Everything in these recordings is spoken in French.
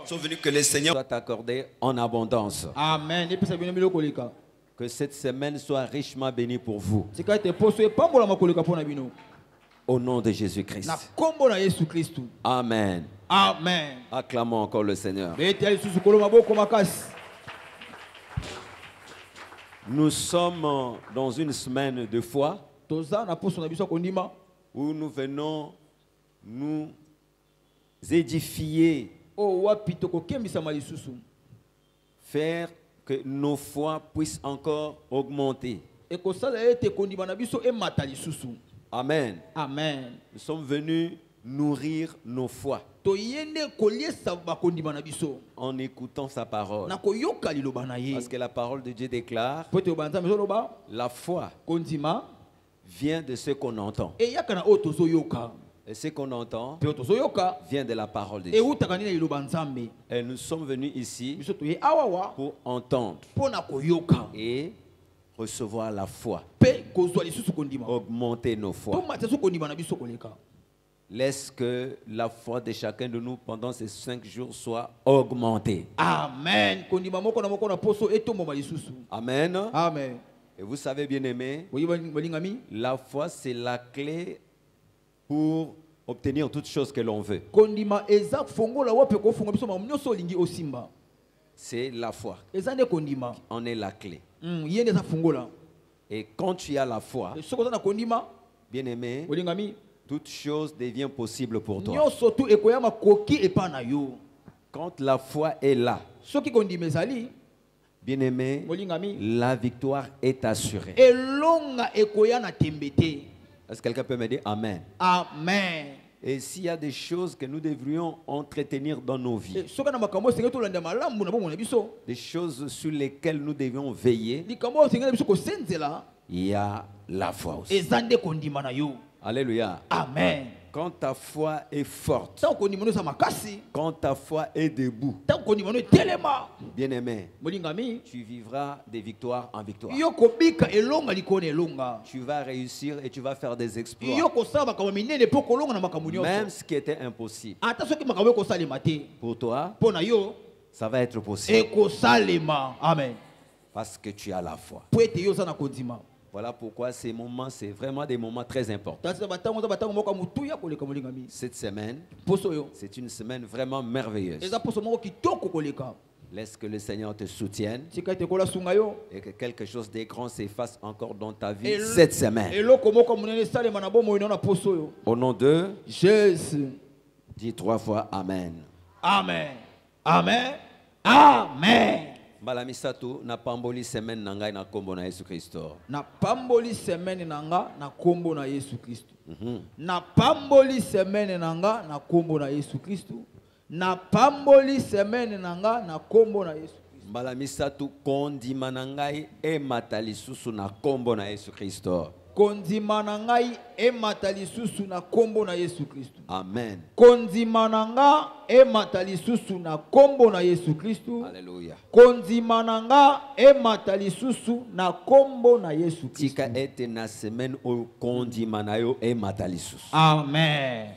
sont venus, que le Seigneur soit accordé en abondance. Amen. Que cette semaine soit richement bénie pour vous. Au nom de Jésus-Christ. Amen. Amen. Acclamons encore le Seigneur. Nous sommes dans une semaine de foi où nous venons nous édifier, faire que nos foi puissent encore augmenter. Amen. Amen. Nous sommes venus nourrir nos foi en écoutant sa parole. Parce que la parole de Dieu déclare: la foi vient de ce qu'on entend. Et ce qu'on entend vient de la parole de Dieu. Et nous sommes venus ici pour entendre et recevoir la foi, augmenter nos foi. Laisse que la foi de chacun de nous pendant ces 5 jours soit augmentée. Amen. Amen. Amen. Et vous savez, bien aimé, la foi c'est la clé pour obtenir toutes choses que l'on veut. C'est la foi. On est la clé. Et quand tu as la foi, bien aimé, toute chose devient possible pour toi. Quand la foi est là, bien aimé, la victoire est assurée. Est-ce que quelqu'un peut me dire Amen? Amen. Et s'il y a des choses que nous devrions entretenir dans nos vies, des choses sur lesquelles nous devions veiller, il y a la foi aussi. Alléluia. Amen. Quand ta foi est forte, quand ta foi est debout, bien aimé, tu vivras des victoires en victoire. Tu vas réussir et tu vas faire des exploits. Même ce qui était impossible, pour toi, ça va être possible. Amen. Parce que tu as la foi. Voilà pourquoi ces moments, c'est vraiment des moments très importants. Cette semaine, c'est une semaine vraiment merveilleuse. Laisse que le Seigneur te soutienne et que quelque chose de grand s'efface encore dans ta vie cette semaine. Au nom de Jésus, dis 3 fois Amen. Amen. Amen. Amen. Malamisatu na pamboli semaine nangai na kombo na Yesu Kristo. Na pamboli semaine nanga na kombo na Yesu Kristo. Na pamboli semaine nanga na kombo na Yesu Kristo. Na pamboli semaine nanga na kombo na Yesu Kristo. Malamisatu kondima nangai e matalisusu na kombo na Yesu Kristo. Kondima nangai e matalisusu na kombo na Yesu Kristo. Amen. Kondima nanga e matalisusu na kombo na Yesu Kristo. Alléluia. Kondima nanga e matalisusu na kombo na Yesu Kristo. Tika ete na semaine o kondima na yo e matalisusu. Amen.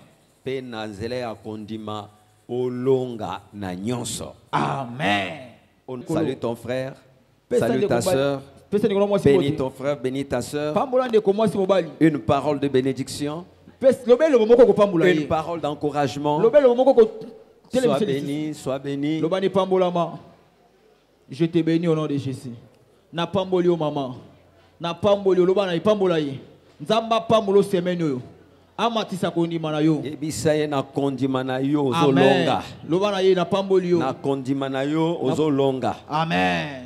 Pe na nzela ya kondima olonga na nyonso. Amen. Salut ton frère. Salut ta sœur. Bénis ton frère, bénis ta sœur. Une parole de bénédiction. Une parole d'encouragement. Sois béni, sois béni. Je te bénis au nom de Jésus. Na pamboli o maman. Na pamboli o loba na pambola ye. Nzamba pambolo semeno. Amatisa kondima na yo. Ebisaye na kondima na yo ozolonga. Loba na ye na pamboli yo. Na kondima na yo ozolonga. Amen.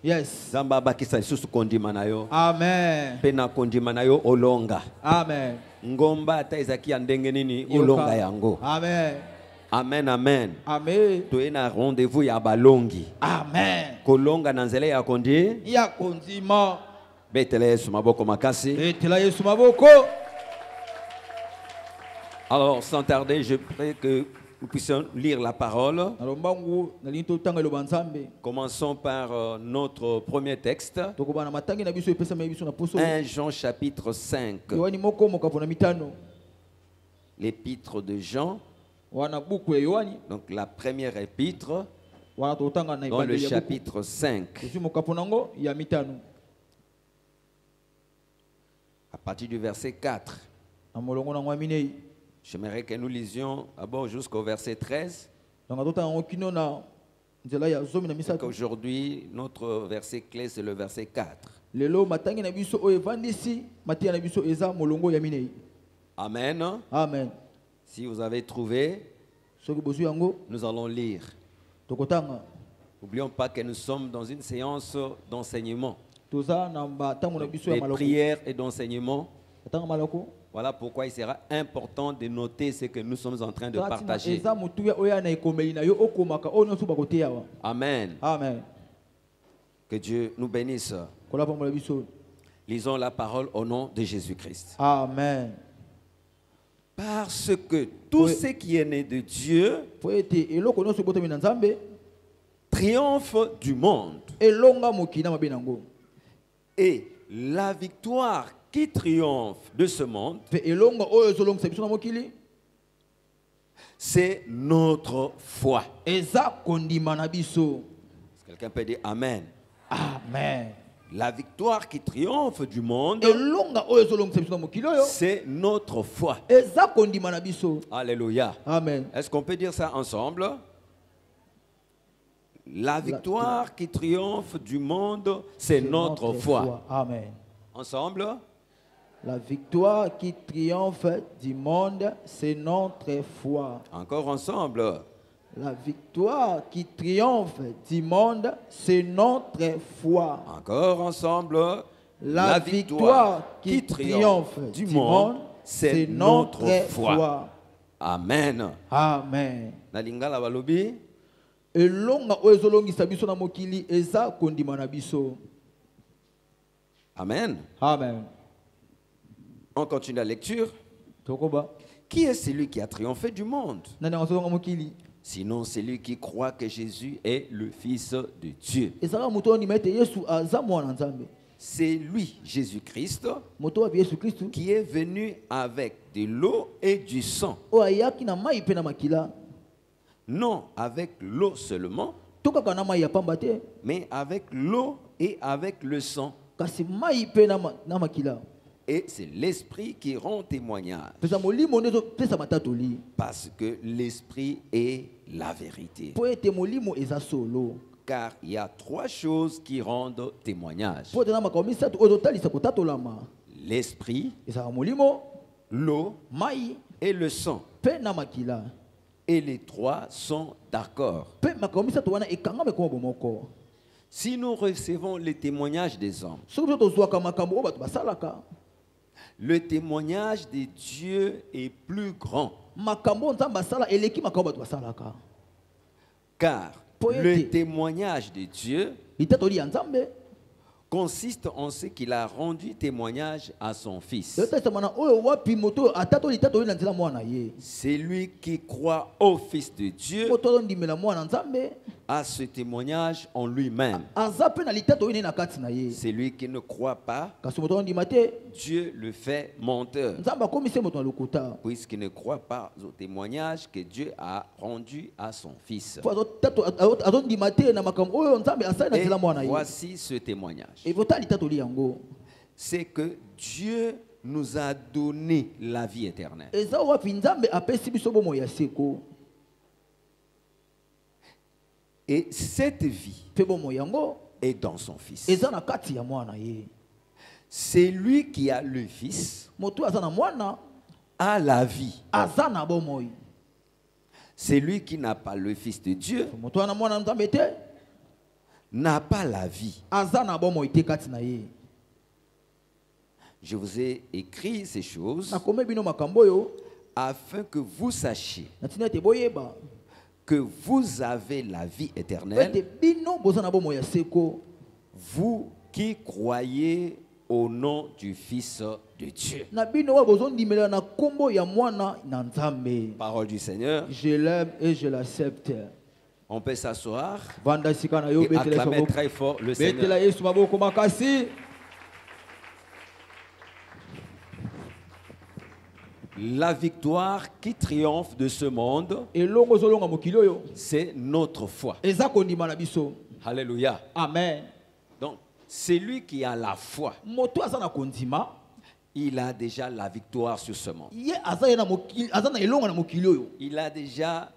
Yes. Zamba bakisa susu kondima na yo. Amen. Pena kondima na yo olonga. Amen. Ngomba ata ezaki ya ndenge nini olonga yango. Amen. Amen, amen. Amen. Toye na rendez-vous ya balongi. Amen. Kolonga na nzela ya kondi. Ya kondima. Betela Yesu maboko makasi. Betela Yesu maboko. Alors, sans tarder, je prie que nous puissions lire la parole. Commençons par notre premier texte. 1 Jean chapitre 5. L'épître de Jean Donc la première épître, dans le chapitre 5, à partir du verset 4. J'aimerais que nous lisions d'abord jusqu'au verset 13. Aujourd'hui, notre verset clé, c'est le verset 4. Amen. Amen. Si vous avez trouvé, nous allons lire. N'oublions pas que nous sommes dans une séance d'enseignement, de prière et d'enseignement. Voilà pourquoi il sera important de noter ce que nous sommes en train de partager. Amen. Amen. Que Dieu nous bénisse. Lisons la parole au nom de Jésus-Christ. Amen. Parce que tout ce qui est né de Dieu triomphe du monde. Et la victoire qui triomphe de ce monde, c'est notre foi. Quelqu'un peut dire Amen. Amen. La victoire qui triomphe du monde, c'est notre foi. Alléluia. Amen. Est-ce qu'on peut dire ça ensemble? La victoire qui triomphe du monde, c'est notre foi. Amen. Ensemble? La victoire qui triomphe du monde, c'est notre foi. Encore ensemble. La victoire qui triomphe du monde, c'est notre foi. Encore ensemble. La victoire qui triomphe du monde, c'est notre foi. Amen. Amen. Na lingala balobi. Amen. Amen. On continue la lecture. Qui est celui qui a triomphé du monde? Sinon, celui qui croit que Jésus est le Fils de Dieu. C'est lui, Jésus-Christ, qui est venu avec de l'eau et du sang. Non avec l'eau seulement, mais avec l'eau et avec le sang. Et c'est l'Esprit qui rend témoignage. Parce que l'Esprit est la vérité. Car il y a trois choses qui rendent témoignage. L'Esprit, l'eau et le sang. Et les trois sont d'accord. Si nous recevons les témoignages des hommes, le témoignage de Dieu est plus grand. Car le témoignage de Dieu consiste en ce qu'il a rendu témoignage à son Fils. C'est lui qui croit au Fils de Dieu à ce témoignage en lui-même. C'est lui qui ne croit pas, Dieu le fait menteur, puisqu'il ne croit pas au témoignage que Dieu a rendu à son Fils. Et voici ce témoignage. C'est que Dieu nous a donné la vie éternelle. Et cette vie est dans son Fils. C'est lui qui a le Fils, a la vie. C'est lui qui n'a pas le Fils de Dieu, n'a pas la vie. Je vous ai écrit ces choses afin que vous sachiez que vous avez la vie éternelle, vous qui croyez au nom du Fils de Dieu. Parole du Seigneur. Je l'aime et je l'accepte. On peut s'asseoir et acclamer très fort le Seigneur. La victoire qui triomphe de ce monde, c'est notre foi. Alléluia. Amen. Donc, celui qui a la foi, il a déjà la victoire sur ce monde. Il a déjà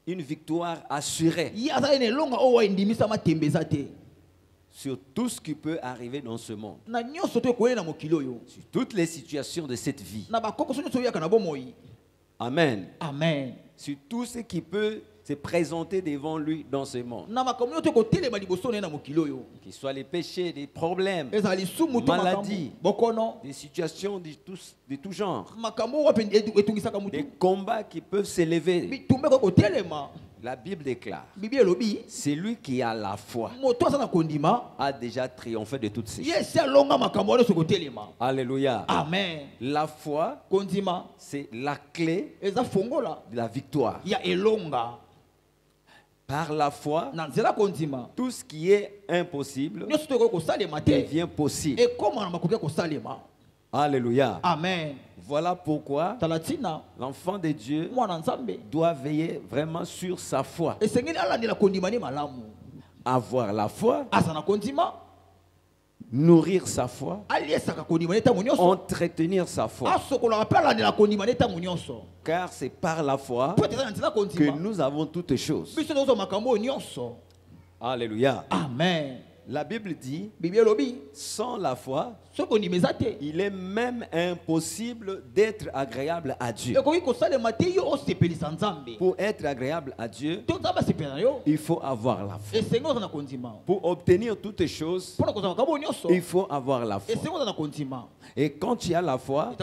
une victoire assurée sur tout ce qui peut arriver dans ce monde, sur toutes les situations de cette vie. Amen. Amen. Sur tout ce qui peut se présenter devant lui dans ce monde. Qu'il soit les péchés, les problèmes, les maladies, des situations de tout genre, des combats qui peuvent s'élever. La Bible déclare, c'est lui qui a la foi a déjà triomphé de toutes ces choses. Alléluia. Amen. La foi, c'est la clé de la victoire. Par la foi, tout ce qui est impossible devient possible. Alléluia. Amen. Voilà pourquoi l'enfant de Dieu doit veiller vraiment sur sa foi. Avoir la foi, nourrir sa foi, entretenir sa foi. Car c'est par la foi que nous avons toutes choses. Alléluia. Amen. La Bible dit, sans la foi, il est même impossible d'être agréable à Dieu. Pour être agréable à Dieu, il faut avoir la foi. Pour obtenir toutes choses, il faut avoir la foi. Et quand tu as la foi,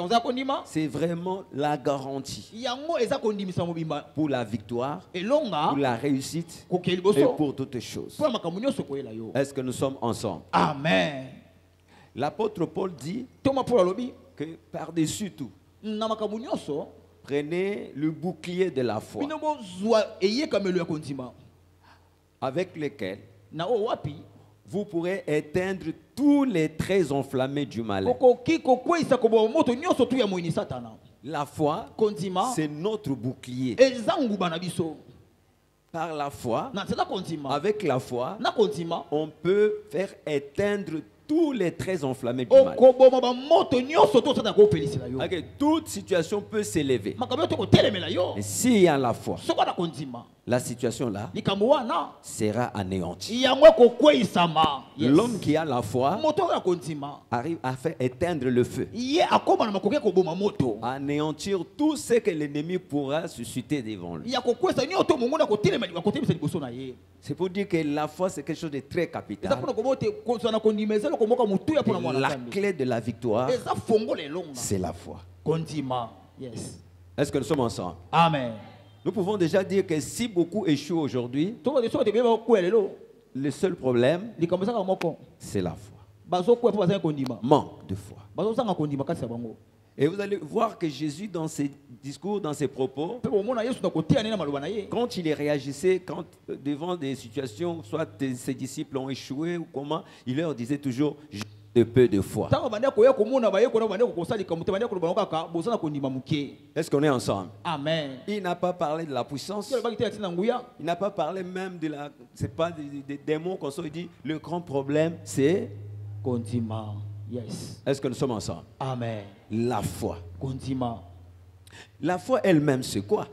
c'est vraiment la garantie pour la victoire, pour la réussite et pour toutes choses. Est-ce que nous sommes ensemble? Amen. L'apôtre Paul dit que par-dessus tout, prenez le bouclier de la foi avec lequel vous pourrez éteindre tous les traits enflammés du mal. La foi, c'est notre bouclier. Par la foi, avec la foi, on peut faire éteindre tous les traits enflammés du mal. Toute situation peut s'élever. Et s'il y a la foi, la situation là sera anéantie. L'homme qui a la foi arrive à faire éteindre le feu, à anéantir tout ce que l'ennemi pourra susciter devant lui. C'est pour dire que la foi, c'est quelque chose de très capital. La clé de la victoire, c'est la foi. Yes. Est-ce que nous sommes ensemble? Amen. Nous pouvons déjà dire que si beaucoup échouent aujourd'hui, le seul problème, c'est la foi. Manque de foi. Et vous allez voir que Jésus, dans ses discours, dans ses propos, quand il réagissait devant des situations, soit ses disciples ont échoué ou comment, il leur disait toujours de peu de foi. Est-ce qu'on est ensemble? Amen. Il n'a pas parlé de la puissance. Il n'a pas parlé même de la... C'est pas des démons qu'on sort. Il dit, le grand problème, c'est... Yes. Est-ce que nous sommes ensemble? Amen. La foi. La foi elle-même, c'est quoi?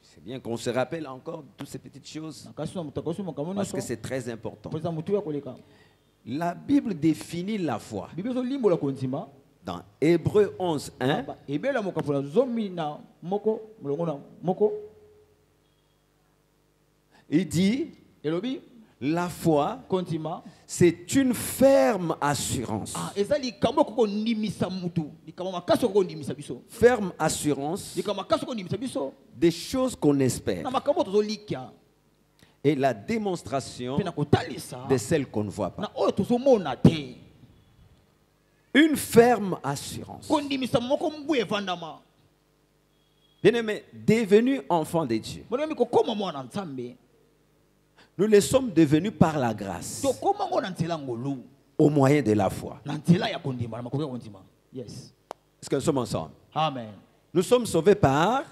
C'est bien qu'on se rappelle encore toutes ces petites choses parce que c'est très important. La Bible définit la foi dans Hébreux 11:1. Il dit, la foi, c'est une ferme assurance. Ferme assurance des choses qu'on espère et la démonstration de celles qu'on ne voit pas. Une ferme assurance. Bien-aimé, devenu enfant de Dieu, nous les sommes devenus par la grâce, au moyen de la foi. Yes. Est-ce que nous sommes ensemble? Amen. Nous sommes sauvés par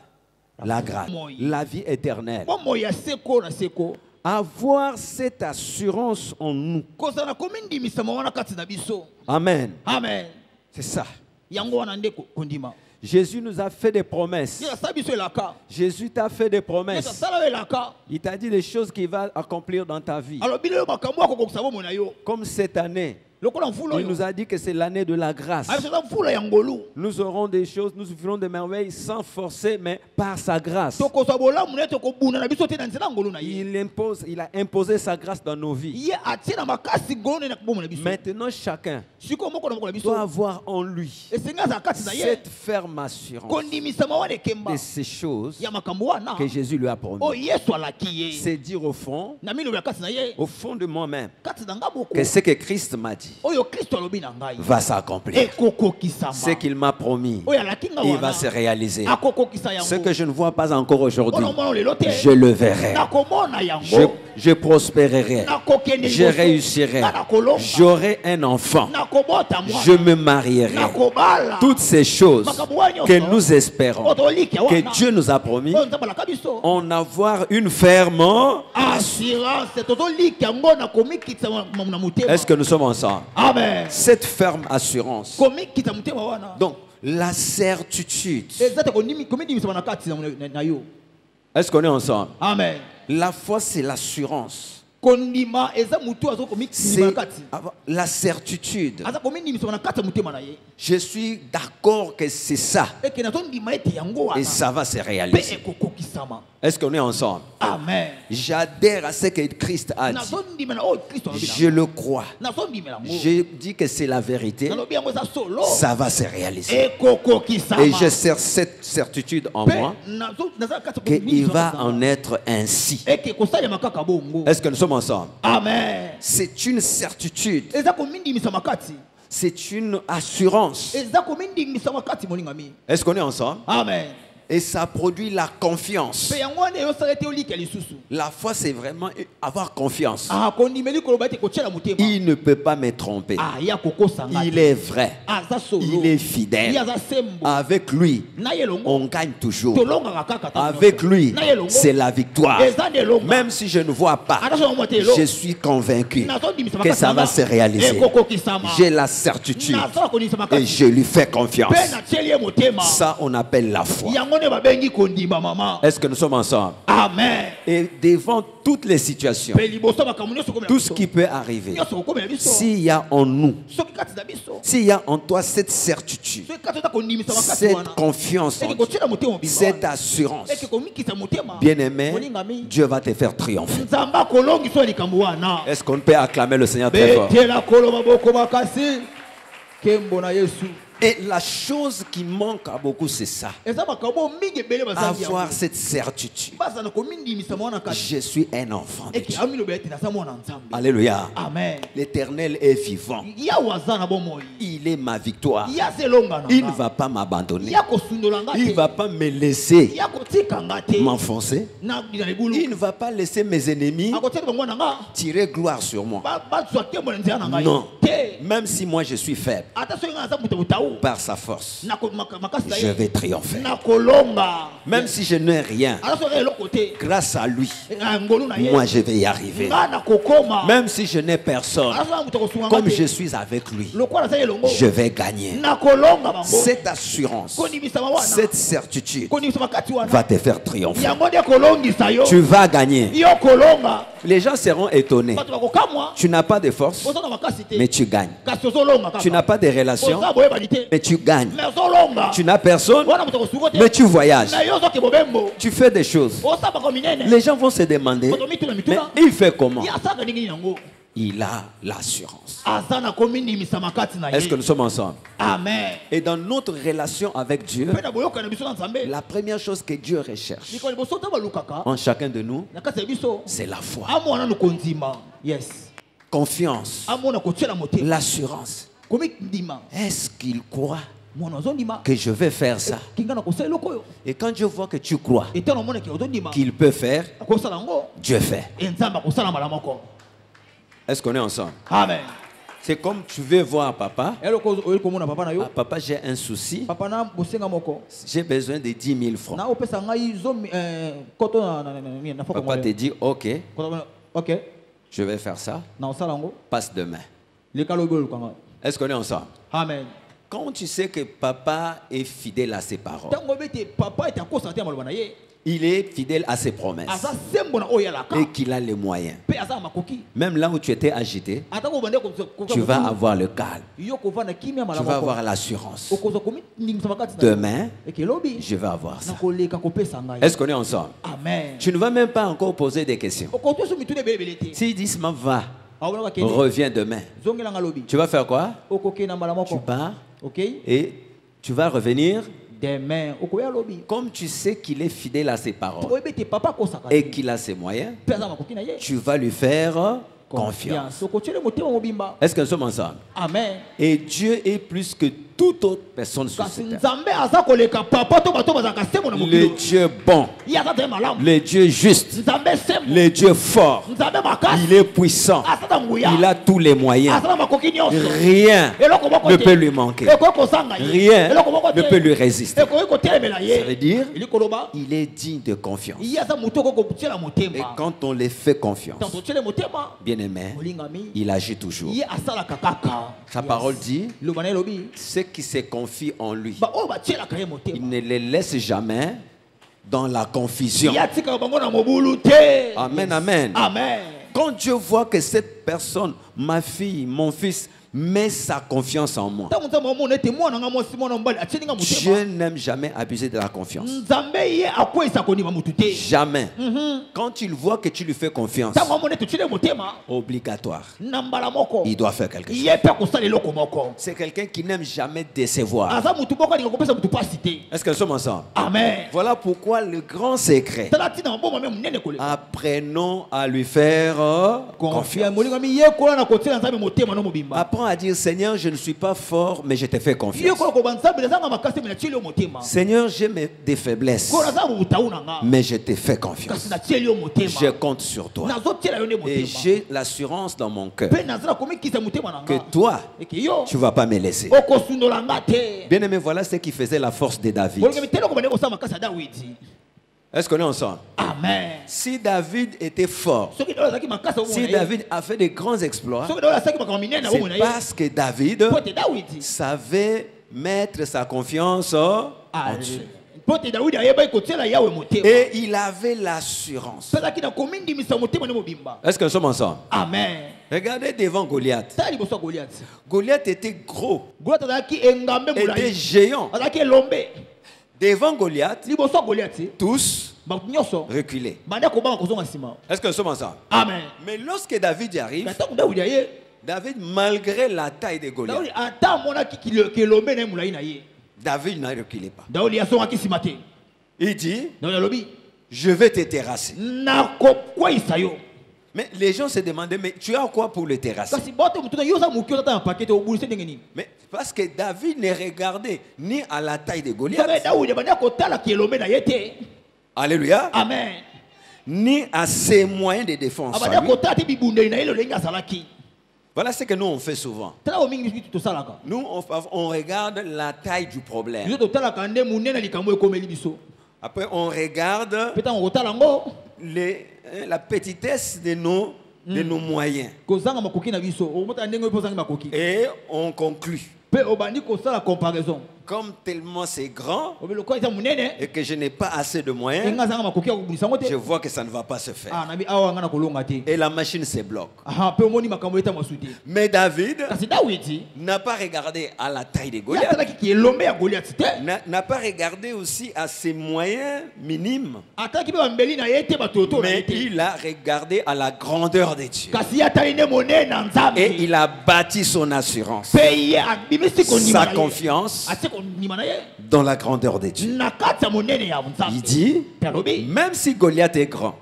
la grâce, la vie éternelle. Avoir cette assurance en nous. Amen. Amen. C'est ça. Jésus nous a fait des promesses. Jésus t'a fait des promesses. Il t'a dit des choses qu'il va accomplir dans ta vie. Comme cette année. Il nous a dit que c'est l'année de la grâce. Nous aurons des choses, nous ferons des merveilles sans forcer, mais par sa grâce. Il a imposé sa grâce dans nos vies. Maintenant, chacun doit avoir en lui cette ferme assurance de ces choses que Jésus lui a promis. C'est dire au fond de moi-même, que ce que Christ m'a dit va s'accomplir. Ce qu'il m'a promis, il va se réaliser. Ce que je ne vois pas encore aujourd'hui, je le verrai. Je prospérerai. Je réussirai. J'aurai un enfant. Je me marierai. Toutes ces choses que nous espérons, que Dieu nous a promis, en avoir une ferme assurance. Est-ce que nous sommes ensemble? Amen. Cette ferme assurance. Donc, la certitude. Est-ce qu'on est ensemble? Amen. La foi, c'est l'assurance. C'est la certitude. Je suis d'accord que c'est ça. Et ça va se réaliser. Est-ce qu'on est ensemble? Amen. J'adhère à ce que Christ a dit. Je le crois. Je dis que c'est la vérité. Ça va se réaliser. Et je sers cette certitude en moi qu'il va en être ainsi. Est-ce que nous sommes ensemble? Amen. C'est une certitude. C'est une assurance. Est-ce qu'on est ensemble? Amen. Et ça produit la confiance. La foi, c'est vraiment avoir confiance. Il ne peut pas me tromper. Il est vrai. Il est fidèle. Avec lui, on gagne toujours. Avec lui, c'est la victoire. Même si je ne vois pas, je suis convaincu que ça va se réaliser. J'ai la certitude et je lui fais confiance. Ça, on appelle la foi. Est-ce que nous sommes ensemble? Amen. Et devant toutes les situations, tout ce qui peut arriver, s'il y a en nous, s'il y a en toi cette certitude, cette confiance en Dieu, cette assurance, bien-aimé, Dieu va te faire triompher. Est-ce qu'on peut acclamer le Seigneur très fort? Et la chose qui manque à beaucoup, c'est ça. Avoir cette certitude. Je suis un enfant de Dieu. Alléluia. L'Éternel est vivant. Il est ma victoire. Il ne va pas m'abandonner. Il ne va pas me laisser m'enfoncer. Il ne va pas laisser mes ennemis tirer gloire sur moi. Non. Même si moi je suis faible, par sa force, je vais triompher. Même si je n'ai rien, grâce à lui, moi je vais y arriver. Même si je n'ai personne, comme je suis avec lui, je vais gagner. Cette assurance, cette certitude va te faire triompher. Tu vas gagner. Les gens seront étonnés. Tu n'as pas de force, mais tu gagnes. Tu n'as pas de relations, mais tu gagnes. Tu n'as personne, mais tu voyages. Tu fais des choses. Les gens vont se demander, mais il fait comment? Il a l'assurance. Est-ce que nous sommes ensemble? Amen. Et dans notre relation avec Dieu, la première chose que Dieu recherche en chacun de nous, c'est la foi. Confiance. L'assurance. Est-ce qu'il croit que je vais faire ça? Et quand je vois que tu crois qu'il peut faire, Dieu fait. Est-ce qu'on est ensemble? Amen. C'est comme tu veux voir papa. Ah, papa, j'ai un souci. J'ai besoin de 10 000 francs. Papa te dit, ok, je vais faire ça. Passe demain. Est-ce qu'on est ensemble? Amen. Quand tu sais que papa est fidèle à ses paroles, il est fidèle à ses promesses et qu'il a les moyens. Même là où tu étais agité, tu vas avoir le calme. Tu vas avoir l'assurance. Demain, je vais avoir ça. Est-ce qu'on est ensemble? Amen. Tu ne vas même pas encore poser des questions. Si Disma va, reviens demain, tu vas faire quoi? Tu pars et tu vas revenir. Comme tu sais qu'il est fidèle à ses paroles et qu'il a ses moyens, tu vas lui faire confiance. Est-ce que nous sommes ensemble? Amen. Et Dieu est plus que toute autre personne sur cette terre. Le Dieu bon, le Dieu juste, le Dieu fort, il est puissant, il a tous les moyens. Rien ne peut lui manquer. Rien ne peut lui résister. Ça veut dire il est digne de confiance. Et quand on les fait confiance, bien aimé, il agit toujours. Sa parole dit, ceux qui se confient en lui, il ne les laisse jamais dans la confusion. Amen, amen. Quand Dieu voit que cette personne, ma fille, mon fils, met sa confiance en moi, Dieu n'aime jamais abuser de la confiance. Jamais. Quand il voit que tu lui fais confiance, obligatoire, il doit faire quelque chose. C'est quelqu'un qui n'aime jamais décevoir. Est-ce que nous sommes ensemble? Amen. Voilà pourquoi le grand secret, apprenons à lui faire confiance. Apprends à dire, Seigneur, je ne suis pas fort, mais je te fais confiance. Seigneur, j'ai des faiblesses, mais je te fais confiance. Je compte sur toi. Et j'ai l'assurance dans mon cœur que toi, tu ne vas pas me laisser. Bien aimé, voilà ce qui faisait la force de David. Est-ce qu'on est ensemble? Amen. Si David était fort, si David a fait de grands exploits, c'est parce que David savait mettre sa confiance en Dieu. Et il avait l'assurance. Est-ce que nous sommes ensemble? Amen. Regardez devant Goliath. Goliath était gros, était géant. Devant Goliath, tous reculés. Est-ce que nous sommes ensemble? Amen. Mais lorsque David y arrive, David, malgré la taille de Goliath, David n'a reculé pas. Il dit, je vais te terrasser. Mais les gens se demandaient, mais tu as quoi pour le terrasser? Mais parce que David ne regardait ni à la taille de Goliath, alléluia, amen, ni à ses moyens de défense. Voilà ce que nous on fait souvent. Nous on regarde la taille du problème. Après on regarde la petitesse de nos moyens. Et on conclut. Comme tellement c'est grand et que je n'ai pas assez de moyens, je vois que ça ne va pas se faire. Et la machine se bloque. Mais David n'a pas regardé à la taille de Goliath, n'a pas regardé aussi à ses moyens minimes, mais il a regardé à la grandeur de Dieu. Et il a bâti son assurance, sa confiance dans la grandeur de Dieu. Il dit, même si Goliath est grand,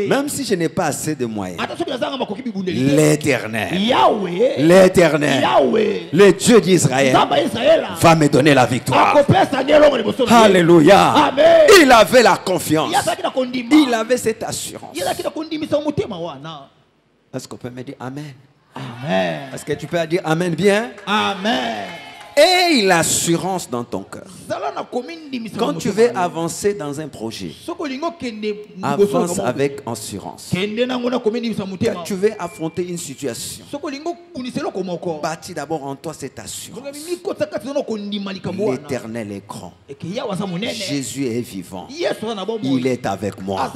même si je n'ai pas assez de moyens, l'Éternel, le Dieu d'Israël va me donner la victoire. Alléluia. Amen. Il avait la confiance, il avait cette assurance. Est-ce qu'on peut me dire Amen? Amen. Est-ce que tu peux dire Amen bien? Amen. Et l'assurance dans ton cœur. Quand tu veux avancer dans un projet, avance avec assurance. Quand tu veux affronter une situation, bâtis d'abord en toi cette assurance. L'Éternel est grand. Jésus est vivant. Il est avec moi.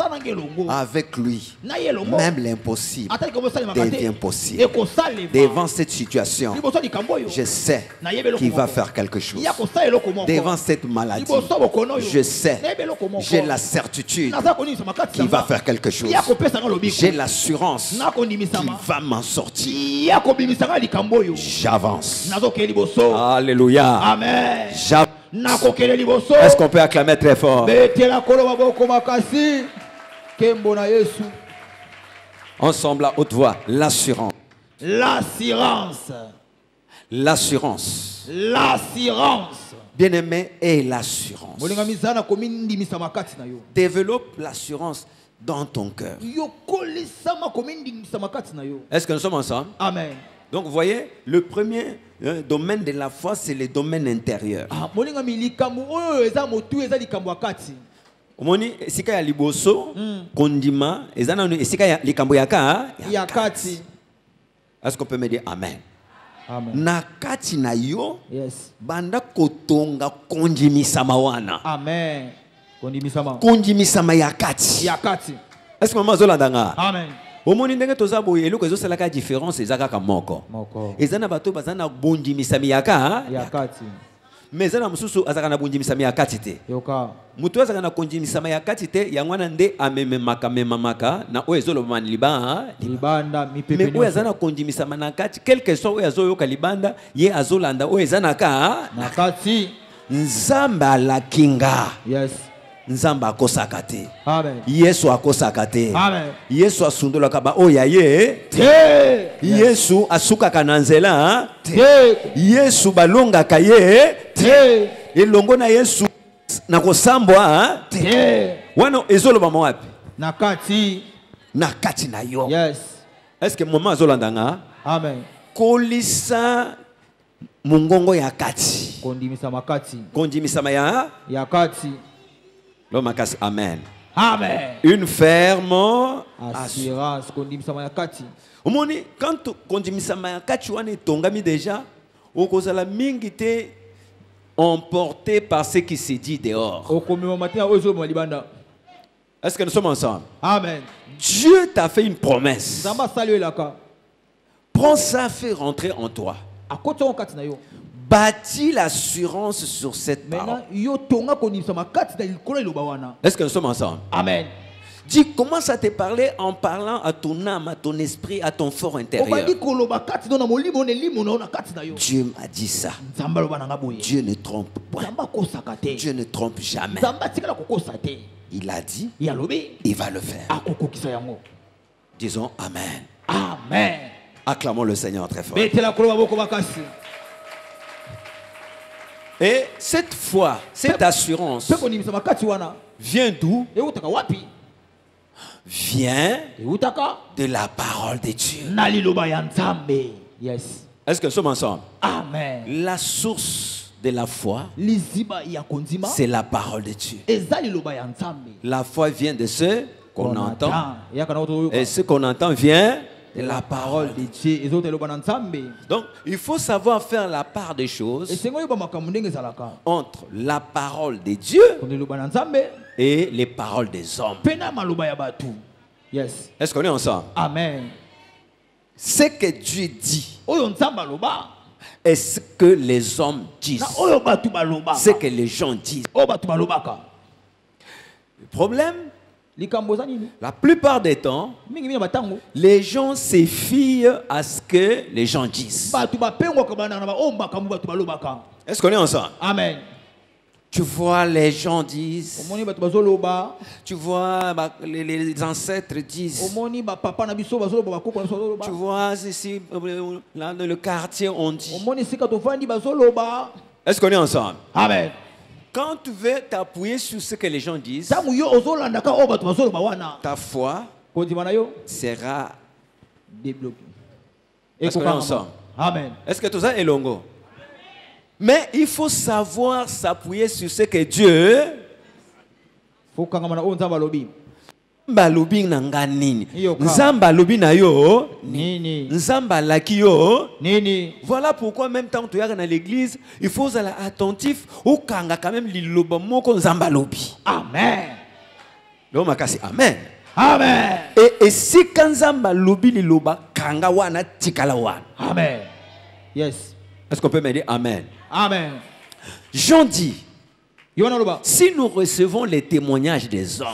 Avec lui, même l'impossible devient possible. Devant cette situation, je sais qu'il va faire quelque chose. Devant cette maladie, je sais, j'ai la certitude qu'il va faire quelque chose. J'ai l'assurance qu'il va m'en sortir. J'avance. Alléluia. Amen. Est-ce qu'on peut acclamer très fort? Ensemble à haute voix, l'assurance. L'assurance. L'assurance. L'assurance. Bien-aimé, et l'assurance. Développe l'assurance dans ton cœur. Est-ce que nous sommes ensemble? Amen. Donc vous voyez, le premier domaine de la foi, c'est le domaine intérieur. Omoni esika ya liboso kondima ezana esika ya likambo yaka yakati. Est-ce qu'on peut me dire amen? Amen. Nakati na yo, yes. Banda kotonga konjimisama wana. Amen. Konjimisama yakati. Yakati. Est-ce que maman zolandanga? Amen. Omoni ndenge toza boye eloko ezo salaka différence ezaka ka moko. Ezana bato bazana bonjimisami yaka yakati. Mais ezana mususu azaka na bonjimisami yakati te. Yoka. Mutu azaka na konjimisama yakati te yangwana nde amememaka memamaka na oyo ezoloba libanda mipepe. Mais oyo azana konjimisama na kati quelque soit oyo azoyoka libanda ye azolanda oyo ezana ka nakati. Nzambe alakinga. Yes. Nzamba akosaka te. Amen. Yesu akosaka te. Amen. Yesu asundolaka ba oya ye te. Yesu asukaka na nzela te. Yesu balongaka ye te. Elongo na Yesu na kosambwa te. Wana ezoloba mwapi? Nakati. Nakati na yo. Yes. Est-ce que maman azolandanga? Amen. Kolisa mungongo ya kati. Kondimisa makati. Kondimisa ya kati. Lomakasi amen. Amen. Une ferme assurance. Kondimisa makati. Omoni quand kondimisa makati wana tongami déjà okozala mingi te emporté par ce qui se dit dehors. Est-ce que nous sommes ensemble? Amen. Dieu t'a fait une promesse. Prends ça, fais rentrer en toi. Bâtis l'assurance sur cette parole. Est-ce que nous sommes ensemble? Amen. Dis, commence à te parler en parlant à ton âme, à ton esprit, à ton fort intérieur. Dieu m'a dit ça. Dieu ne trompe pas. Dieu ne trompe jamais. Il a dit, il va le faire. Disons Amen. Amen. Acclamons le Seigneur très fort. Et cette foi, cette assurance vient d'où? Vient de la parole de Dieu. Yes. Est-ce que nous sommes ensemble? Amen. La source de la foi, c'est la parole de Dieu. La foi vient de ce qu'on entend. Et ce qu'on entend vient de la parole de Dieu. Donc, il faut savoir faire la part des choses entre la parole de Dieu et les paroles des hommes. Yes. Est-ce qu'on est ensemble? Amen. Ce que Dieu dit et ce que les hommes disent, ce que les gens disent. Le problème, la plupart des temps, les gens se fient à ce que les gens disent. Est-ce qu'on est ensemble? Amen. Tu vois, les gens disent. Tu vois, les ancêtres disent. Tu vois, ici, là, dans le quartier, on dit. Est-ce qu'on est ensemble? Amen. Quand tu veux t'appuyer sur ce que les gens disent, ta foi sera débloquée. Est-ce qu'on est ensemble? Amen. Est-ce que tout ça est longo? Mais il faut savoir s'appuyer sur ce que Dieu balobi nanga nini nzamba lobi na yo nini nzamba laki yo nini. Voilà pourquoi même tant tu es dans l'église il faut être attentif au kanga quand même liloba moko nzamba lobi. Amen. Donc makasi amen. Amen. Et si kanzamba lobi liloba kanga wana tikala wana. Amen. Yes. Est-ce qu'on peut me dire amen? Amen. Jean dit, si nous recevons les témoignages des hommes,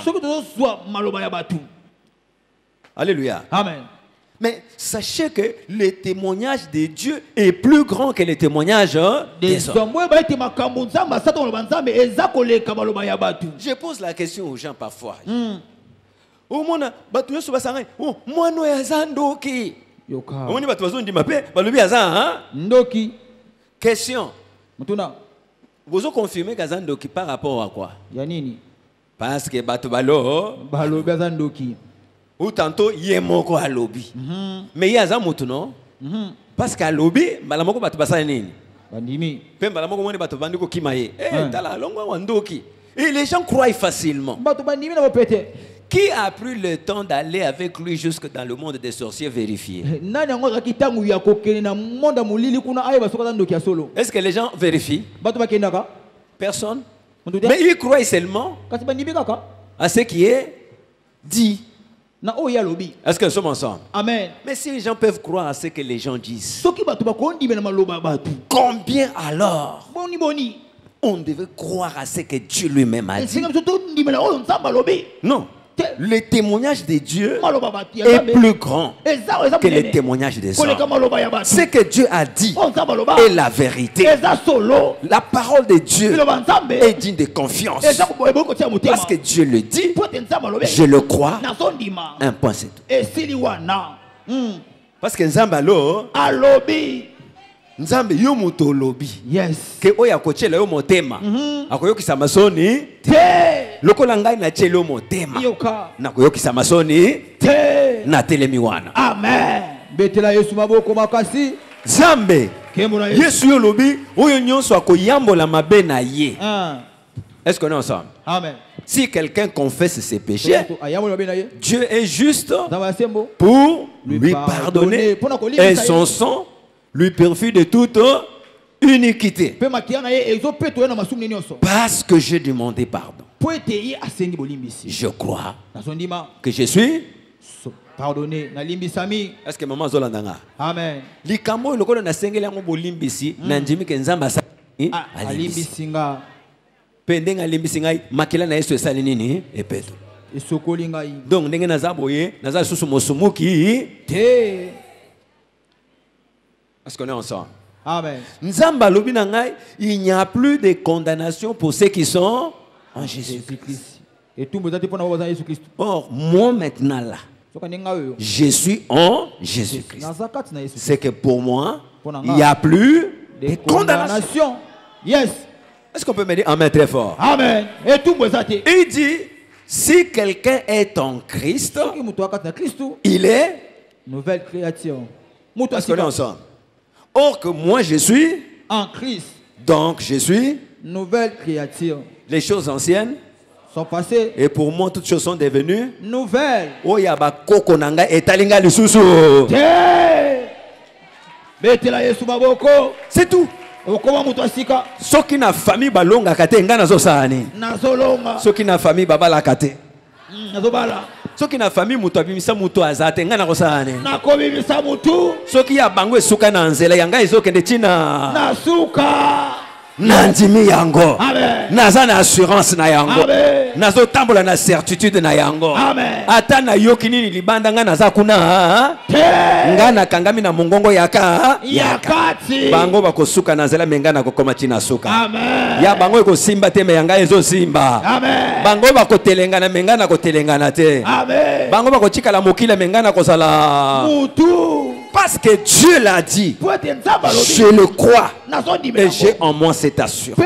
alléluia. Amen. Mais sachez que le témoignage de Dieu est plus grand que le témoignage des hommes. Je pose la question aux gens parfois. Question. Vous avez confirmé Kazandoki par rapport à quoi? Yanini. Parce que Batubalo Bazandoki. Ou tantôt Yemoko à lobby. Mais il y a un mot non? Parce qu'à lobby, Balamoko Batubasa nini? Bandimi. Pem Balamoko Moni Batubandiko Kimaye. Tala longo wandoki. Et les gens croient facilement. Batubandimi na pété. Qui a pris le temps d'aller avec lui jusque dans le monde des sorciers vérifier? Est-ce que les gens vérifient? Personne. Mais ils croient seulement à ce qui est dit. Est-ce que nous sommes ensemble? Amen. Mais si les gens peuvent croire à ce que les gens disent, combien alors on devait croire à ce que Dieu lui-même a dit? Non. Le témoignage de Dieu est plus grand que le témoignage des hommes. Ce que Dieu a dit est la vérité. La parole de Dieu est digne de confiance. Parce que Dieu le dit, je le crois. Un point, c'est tout. Parce que Nzambalo Nzambe yo muto lobi. Yes. Ke oya kochela yo motema. Akoyokisa masoni te. Lokola ngai na chelo motema. Na koyokisa masoni te. Na telemi wana. Amen. Betela Yesu maboko makasi. Nzambe. Yesu yo lobi oyo nyonso akoyambola mabe na ye. Est-ce qu'on est ensemble? Amen. Si quelqu'un confesse ses péchés, Dieu est juste pour lui pardonner et son sang lui purifie de toute iniquité. Parce que j'ai demandé pardon. Je crois que je suis pardonné. Est-ce que maman Zolandanga? Amen. Likambo lokolo na sengeli yango bolimbisi na ndimi ke nzamba sa alimbisinga. Pendenga limbisinga makila na Yesu esali nini epeto. Esokoli ngai. Donc ndenge naza boye naza susu mosumuki te. Est-ce qu'on est ensemble? Amen. Nzamba lobi na ngai, il n'y a plus de condamnation pour ceux qui sont en Jésus-Christ. Et tout le monde Jésus Christ. Or, moi maintenant là, je suis en Jésus-Christ. C'est que pour moi, il n'y a plus de condamnation. Yes. Est-ce qu'on peut me dire amen très fort? Amen. Et tout le monde il dit, si quelqu'un est en Christ, il est nouvelle créature. Est-ce qu'on est ensemble? Or que moi je suis en Christ. Donc je suis nouvelle créature. Les choses anciennes sont passées. Et pour moi toutes choses sont devenues nouvelles. Oh yaba koko nanga etalinga lisusu. C'est tout. Soki na famille balonga kate nga nazo sani. Nazolonga. Soki na famille babala kate. Nazobala. Soki na famille muto abimisa muto azate nga nakosane. Nakobimisa mutu. Soki ya bango esuka na nzela yanga ezokende tina. Nasuka. Nandimi yango. Amen. Naza na assurance na yango. Amen. Nazo tambola na certitude na yango. Amen. Ata na yoki nini libanda nga naza kuna. Nga na kangami na mongongo yaka. Yakati. Bango bakosuka na nzela menga na kokoma tina suka. Amen. Ya bango eko simba te me yanga ezo simba. Amen. Bango bakotelenga na menga na kotelengana te. Amen. Bango bakochika la mokila menga na kozala. Mutu. Parce que Dieu l'a dit. Je le crois. Et j'ai en moi cette assurance.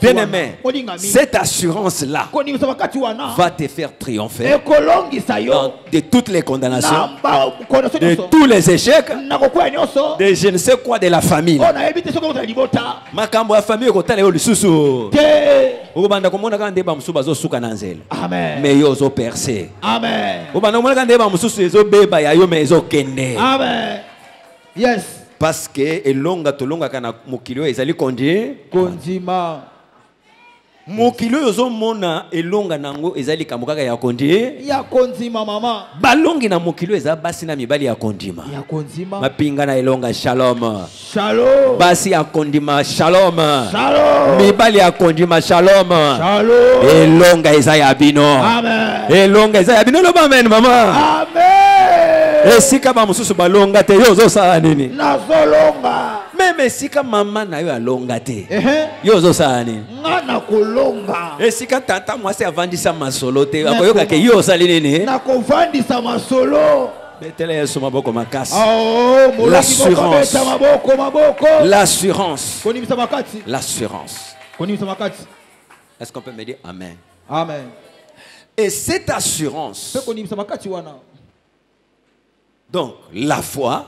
Bien aimé, cette assurance-là va te faire triompher de toutes les condamnations, de tous les échecs, de je ne sais quoi de la famille. Makambo ya famille ko tala yo lisusu. Ubanda komona ka ndeba musu bazosuka na nzela. Amen. Mais yo zo percer. Amen. Ubanda komona ka ndeba mususu ezo beba ya yo mais ezo kende. Amen. Yes. Parce que elonga tolonga kana mokilio ezali kondima. Mokilio yozo mona elonga nango ezali kamukaka ya kondima mama. Balongi na mokilio eza basi na mibali ya kondima. Ya kondima. Mapinga na elonga shalom. Shalom. Basi ya kondima shalom. Shalom. Mibali ya kondima shalom. Shalom. Elonga eza ya bino. Amen. Elonga eza ya bino lo amen mama. Amen. Esika ba mususu balonga te yo zo sala nini? Nazolonga. Meme esika mama na yo alonga te. Yo zo sala nini? Ngana kolonga. Esika tata mwasi avandisa masolo te. Akoyoka ke yo sali nini? Na kovandisa masolo. Betele yesu maboko makasi. Oh, l'assurance. L'assurance. L'assurance. Est-ce qu'on peut me dire amen? Amen. Et cette assurance, donc la foi,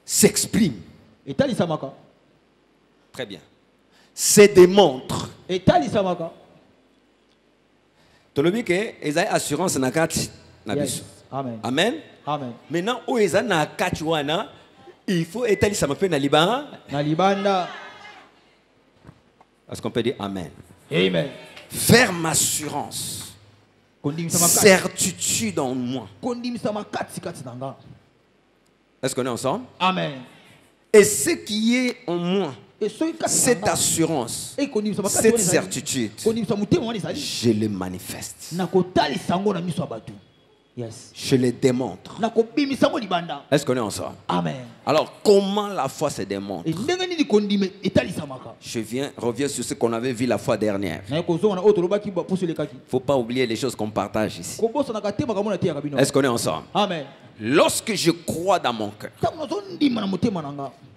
s'exprime. Très bien. Se démontre. Tolobi ke ezai assurance na kati na biso. Amen. Amen. Amen. Maintenant o eza na kati wana, il faut étalisa mape na libanda. Na libanda. Est-ce qu'on peut dire amen? Amen. Ferme assurance. Certitude en moi. Est-ce qu'on est ensemble? Amen. Et ce qui est en moi, cette assurance, cette certitude, je le manifeste. Yes. Je le démontre. Est-ce qu'on est ensemble? Amen. Alors, comment la foi se démontre? Je reviens sur ce qu'on avait vu la fois dernière. Il ne faut pas oublier les choses qu'on partage ici. Est-ce qu'on est ensemble? Amen. Lorsque je crois dans mon cœur,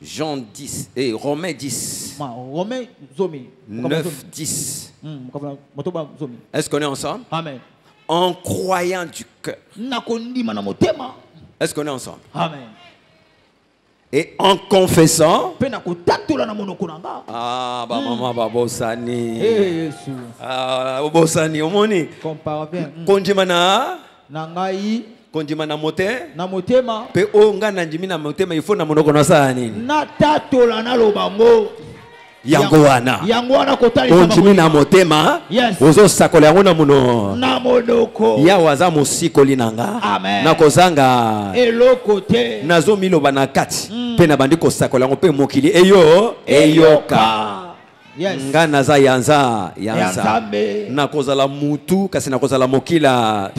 Jean 10 et Romains 10, 9, 10. Est-ce qu'on est ensemble? Amen. En croyant du cœur. Est-ce qu'on est ensemble? Amen. Et en confessant. Ah, bah maman, bah bosani. Ah, bosani, omoni. Konjimana. Nangai. Konjimana mote. Na motema. Pe onga nanjimi na motema il faut na monoko na sani. Na tatola na lobango. Yangoana. Yangoana kotali onjimi na motema. Yes. Ozo sakola yango na muno. Na monoko. Ya waza musikoli nanga. Amen. Na kozanga. Elokote. Nazo miloba na kati. Pe na bandi ko sakola yango pe mokili eyo eyoka. Yes. Nga naza yanza. Na kozala mutu kasi na kozala mokila.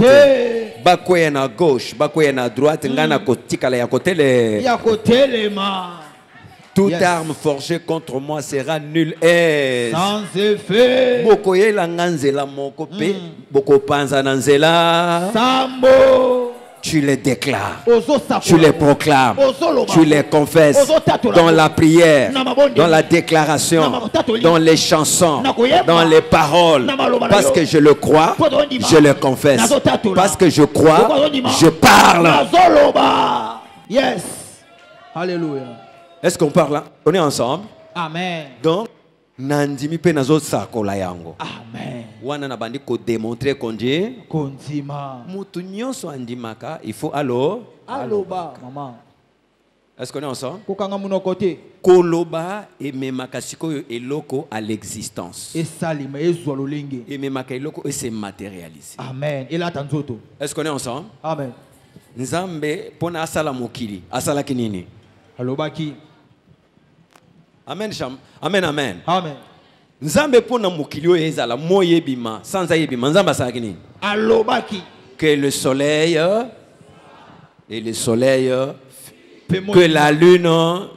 Bakoye na gauche, bakoye na droite, nga na kotikala ya kotele. Ya kotele ma. Toute arme forgée contre moi sera nulle et sans effet. Bokoye la nganzela moko pe boko panza na nzela. Sambo. Tu les déclares, tu les proclames, tu les confesses dans la prière, dans la déclaration, dans les chansons, dans les paroles. Parce que je le crois, je le confesse. Parce que je crois, je parle. Yes. Alléluia. Est-ce qu'on parle là? On est ensemble? Amen. Donc, nandimi pe nazo sakola yango. Amen. Wana na bandi ko démontrer konje konzima. Mutu nyonso andimaka, il faut aloba maman. Est-ce qu'on est ensemble? Kokanga muno côté. Koloba et memaka sikoyo eloko à l'existence. Et salima ezwa lolenge. Et memaka eloko et se matérialiser. Amen. Et là tanzoto. Est-ce qu'on est ensemble? Amen. Nzambe pona asala mokili, asala kinini? Alobaki. Amen, amen, amen. Amen. Nzambe pona mokili oyo ezala moyebima sans ayebima nzambe asalaki nini? Alobaki que le soleil et le soleil que la lune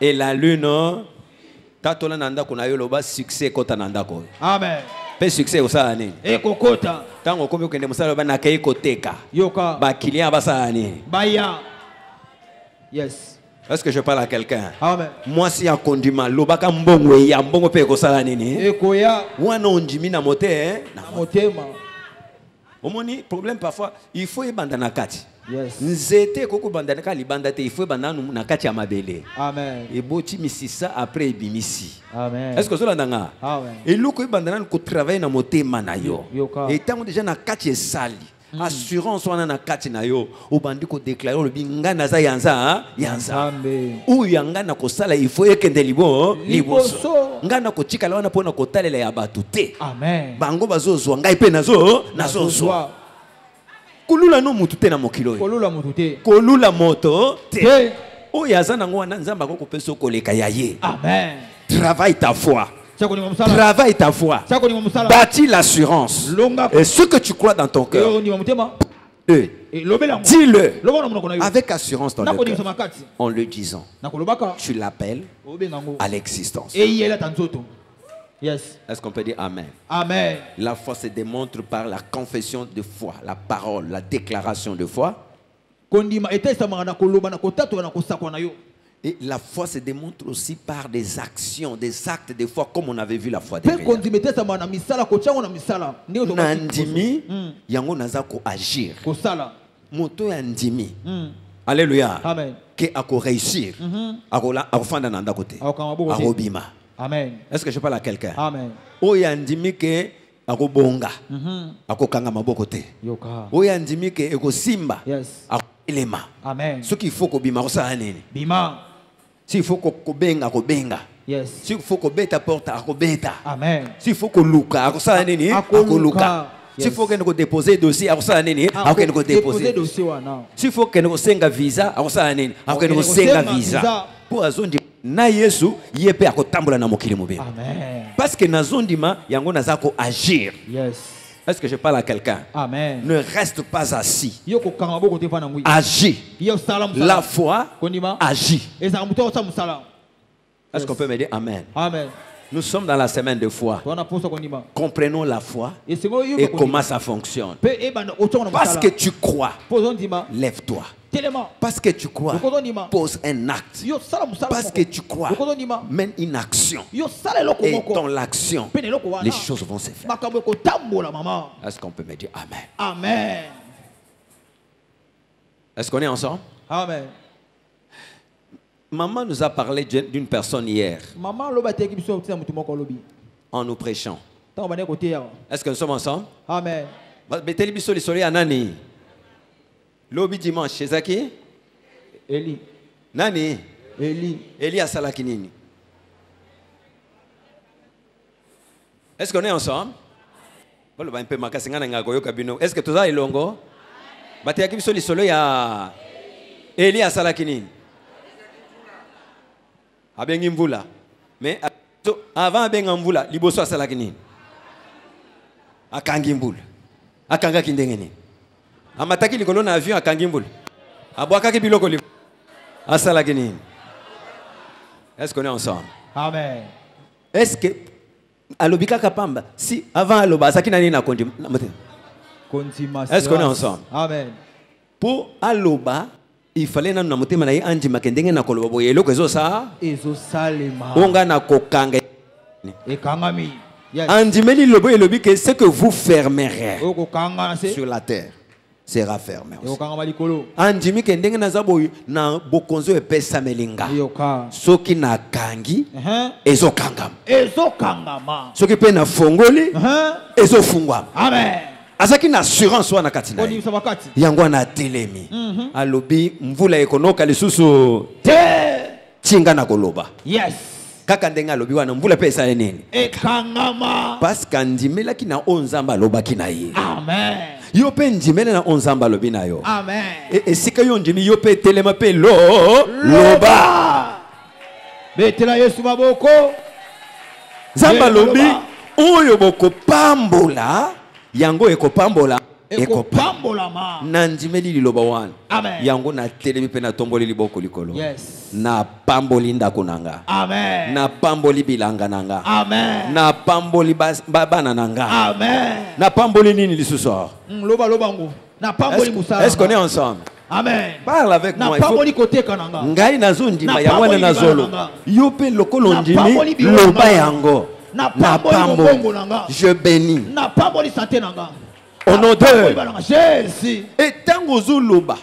et la lune tatola nanda kuna yo loba succès kota nanda ko. Amen. Pe succès osala nini? Ekokota. Tango komi okende mosala ba nakei koteka. Yoka. Ba client basala nini? Baya. Yes. Est-ce que je parle à quelqu'un? Moi, si un condiment, l'obaka mbongo ya mbongo pe ko sala nini? Ekoya. Wana ondimi na moté, na motema. Omoni problème parfois, il faut ebandana kati. Yes. Nzete koko bandana ka libanda te, il faut ebandana na kati ya mabele. Amen. Et boti misisa après ebimisi. Amen. Est-ce que cela nanga? Amen. Et loko ebandana ko travailler na motema na yo. Et tant déjà na kati esali. Assurance wana na kati na yo obandi ko déclarer le binga na za yanza yanza ou yanga na ko sala il faut ekende liboso ngana ko chikala wana pona ko talela ya batute. Amen. Bango bazozwa ngai pe nazozwa kolula no mutute na mokilo kolula moto te o yaza nango wana nzamba ko peso koleka yaye. Amen. Travaille ta foi. Travaille ta foi. Bâtis l'assurance. Et ce que tu crois dans ton cœur, dis-le avec assurance dans le cœur. En le disant, tu l'appelles à l'existence. Est-ce qu'on peut dire Amen? Amen. La foi se démontre par la confession de foi, la parole, la déclaration de foi. Et la foi se démontre aussi par des actions, des actes de foi, comme on avait vu la foi derrière. Nandimi, yango nazako agir. Moto yandimi. Alléluia. Amen. Que ako réussir. Ako fanda nanda kote. Ako bima. Amen. Est-ce que je parle à quelqu'un? Amen. O yandimi ke ako bonga. Ako kanga maboko te. O yandimi ke eko simba. Yes. Ako elema. Amen. Ce qu'il faut ko bima osala nini? Bima. S'il faut qu'on benga, qu'on benga. Yes. S'il faut qu'on beta porta, qu'on beta. Amen. S'il faut qu'on luka, qu'on sa nini, qu'on luka. S'il faut qu'on dépose dossier, qu'on sa nini, qu'on dépose. S'il faut qu'on senga visa, qu'on sa nini, qu'on senga visa. Pour azondi na Yesu, yepe akotambola na mokili mobile. Amen. Parce que na zondima yango nazako agir. Yes. Est-ce que je parle à quelqu'un? Amen. Ne reste pas assis. Agis. La foi agit. Est-ce qu'on peut me dire Amen? Amen. Nous sommes dans la semaine de foi. Comprenons la foi et comment ça fonctionne. Parce que tu crois, lève-toi. Parce que tu crois, pose un acte. Parce que tu crois, mène une action. Et dans l'action, les choses vont se faire. Est-ce qu'on peut me dire Amen? Amen. Est-ce qu'on est ensemble? Amen. Maman nous a parlé d'une personne hier. En nous prêchant. Est-ce que nous sommes ensemble? Amen. Lobby dimanche, chez Zaki? Eli. Nani? Eli a salaki nini? Est-ce qu'on est ensemble? Est-ce que tout ça est longo? Bati yaki biso lisolo ya Eli a salaki nini? Abengi mvula. Mais avant abenga mvula, liboso a salaki nini? Akangi mvula. Akanga kindenge nini? Amataki likolo na avion akangimbul. Abwaka ki biloko li. Asala gini. Est-ce qu'on est ensemble? Amen. Est-ce que alobika kapamba si avant aloba asaki nani na kondi. Est-ce qu'on est ensemble? Amen. Pour aloba il fallait na motema na anji makendenge na koloba boye eloko ezosa salema. Onga na kokanga. Ekangami. Andimeli lobo elobi que ce que vous fermerez sur la terre sera fermé. Andimi kendenge na zaboyu na bokonzo epesa melinga. Soki na kangi ezokangama. Soki pe na fongoli ezofungwa. Amen. Azaki na assurance wana katina. Yango na telemi. Alobi mvula ekonoka lisusu te tinga na koloba. Yes. Kaka ndenga alobi wana mvula pesa nini? Ekangama. Parce qu'andimela ki na onzamba loba ki na ye. Amen. Yo pe ndimela na onzamba lobi na yo. Amen. Et sika yo ndimi yo pe telema pe loba. Betela Yesu maboko. Zamba lobi oyo boko pambola yango ekopambola ekopambola ma nandimeli liloba wana. Amen. Yango na telemi pe na tomboli liboko likolo. Yes. Na pamboli ndako nanga. Amen. Na pamboli bilanga nanga. Amen. Na pamboli bana nanga. Amen. Na pamboli nini lisusu? Loba lobango. Na pamboli musala. Est-ce qu'on est ensemble? Amen. Parle avec moi. Ngai nazondima ya wana nazolo. Yope lokolo ndimi loba yango. Na pambo. Je bénis. Au nom de Jésus. Et tango zoloba.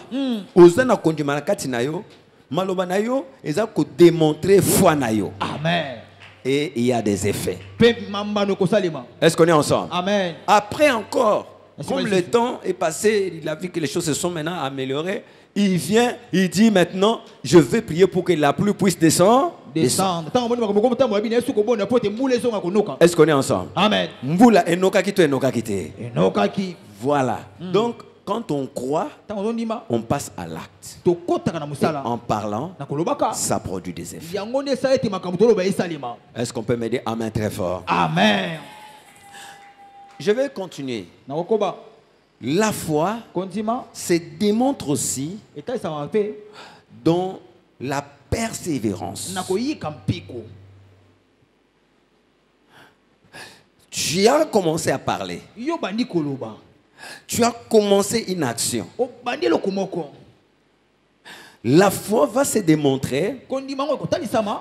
Ozana kondima na kati na yo. Maloba na yo eza ko démontrer foi na yo. Amen. Et il y a des effets. Est-ce qu'on est ensemble? Amen. Après encore, comme le temps est passé, il a vu que les choses se sont maintenant améliorées. Il vient, il dit maintenant, je vais prier pour que la pluie puisse descendre. Est-ce qu'on est ensemble? Amen. Voilà. Donc, quand on croit, on passe à l'acte. En parlant, ça produit des effets. Est-ce qu'on peut me dire Amen très fort? Amen. Je vais continuer. La foi se démontre aussi dans la persévérance. Tu as commencé à parler. Tu as commencé une action. La foi va se démontrer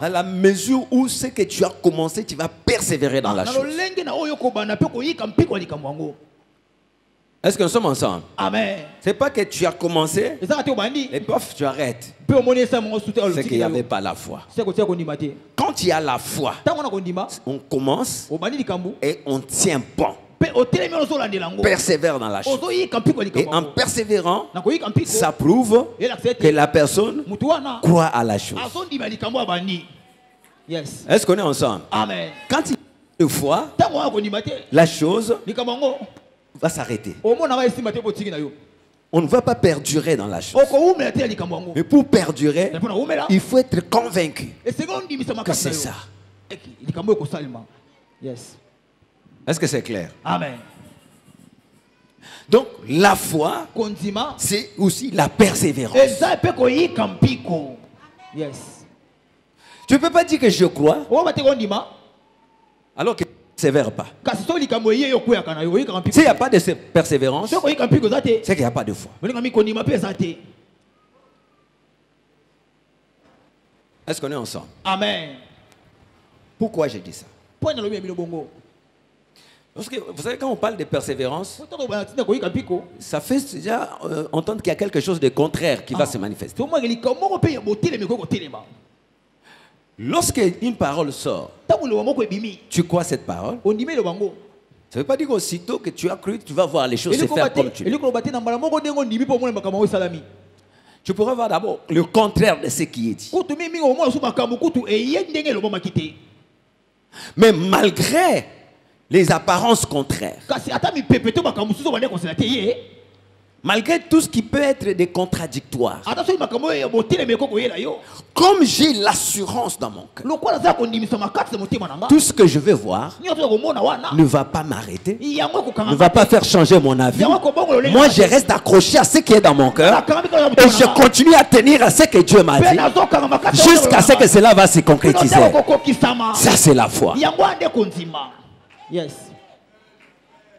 à la mesure où ce que tu as commencé, tu vas persévérer dans la chose. Est-ce que nous sommes ensemble? Amen. C'est pas que tu as commencé et pof, tu arrêtes. C'est qu'il n'y avait pas la foi. Quand il y a la foi, on commence et on tient bon. Persévère dans la chose. Et en persévérant, ça prouve que la personne croit à la chose. Yes. Est-ce qu'on est ensemble? Amen. Quand il y a de foi, la chose va s'arrêter. On ne va pas perdurer dans la chose. Mais pour perdurer, il faut être convaincu que c'est ça. Yes. Est-ce que c'est clair? Amen. Donc, la foi, c'est aussi la persévérance. Yes. Tu ne peux pas dire que je crois alors que tu ne persévères pas. S'il n'y a pas de persévérance, c'est qu'il n'y a pas de foi. Est-ce qu'on est ensemble? Amen. Pourquoi j'ai dit ça? Parce que vous savez, quand on parle de persévérance, ça fait déjà entendre qu'il y a quelque chose de contraire qui va se manifester. Lorsqu'une parole sort, tu crois cette parole? Ça ne veut pas dire qu'aussitôt que tu as cru, tu vas voir les choses se faire comme tu veux. Tu pourrais voir d'abord le contraire de ce qui est dit. Mais malgré les apparences contraires, malgré tout ce qui peut être des contradictoires, comme j'ai l'assurance dans mon cœur, tout ce que je vais voir ne va pas m'arrêter, ne va pas faire changer mon avis. Moi, je reste accroché à ce qui est dans mon cœur et je continue à tenir à ce que Dieu m'a dit jusqu'à ce que cela va se concrétiser. Ça, c'est la foi. Yes.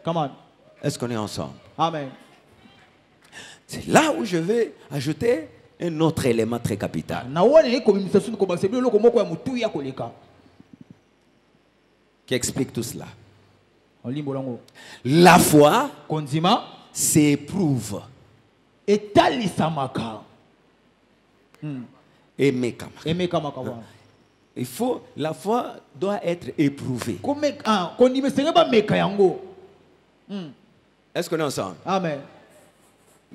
Come on. Est-ce qu'on est ensemble? Amen. C'est là où je vais ajouter un autre élément très capital qui explique tout cela. La foi s'éprouve. Il faut, la foi doit être éprouvée. Est-ce qu'on est ensemble? Amen.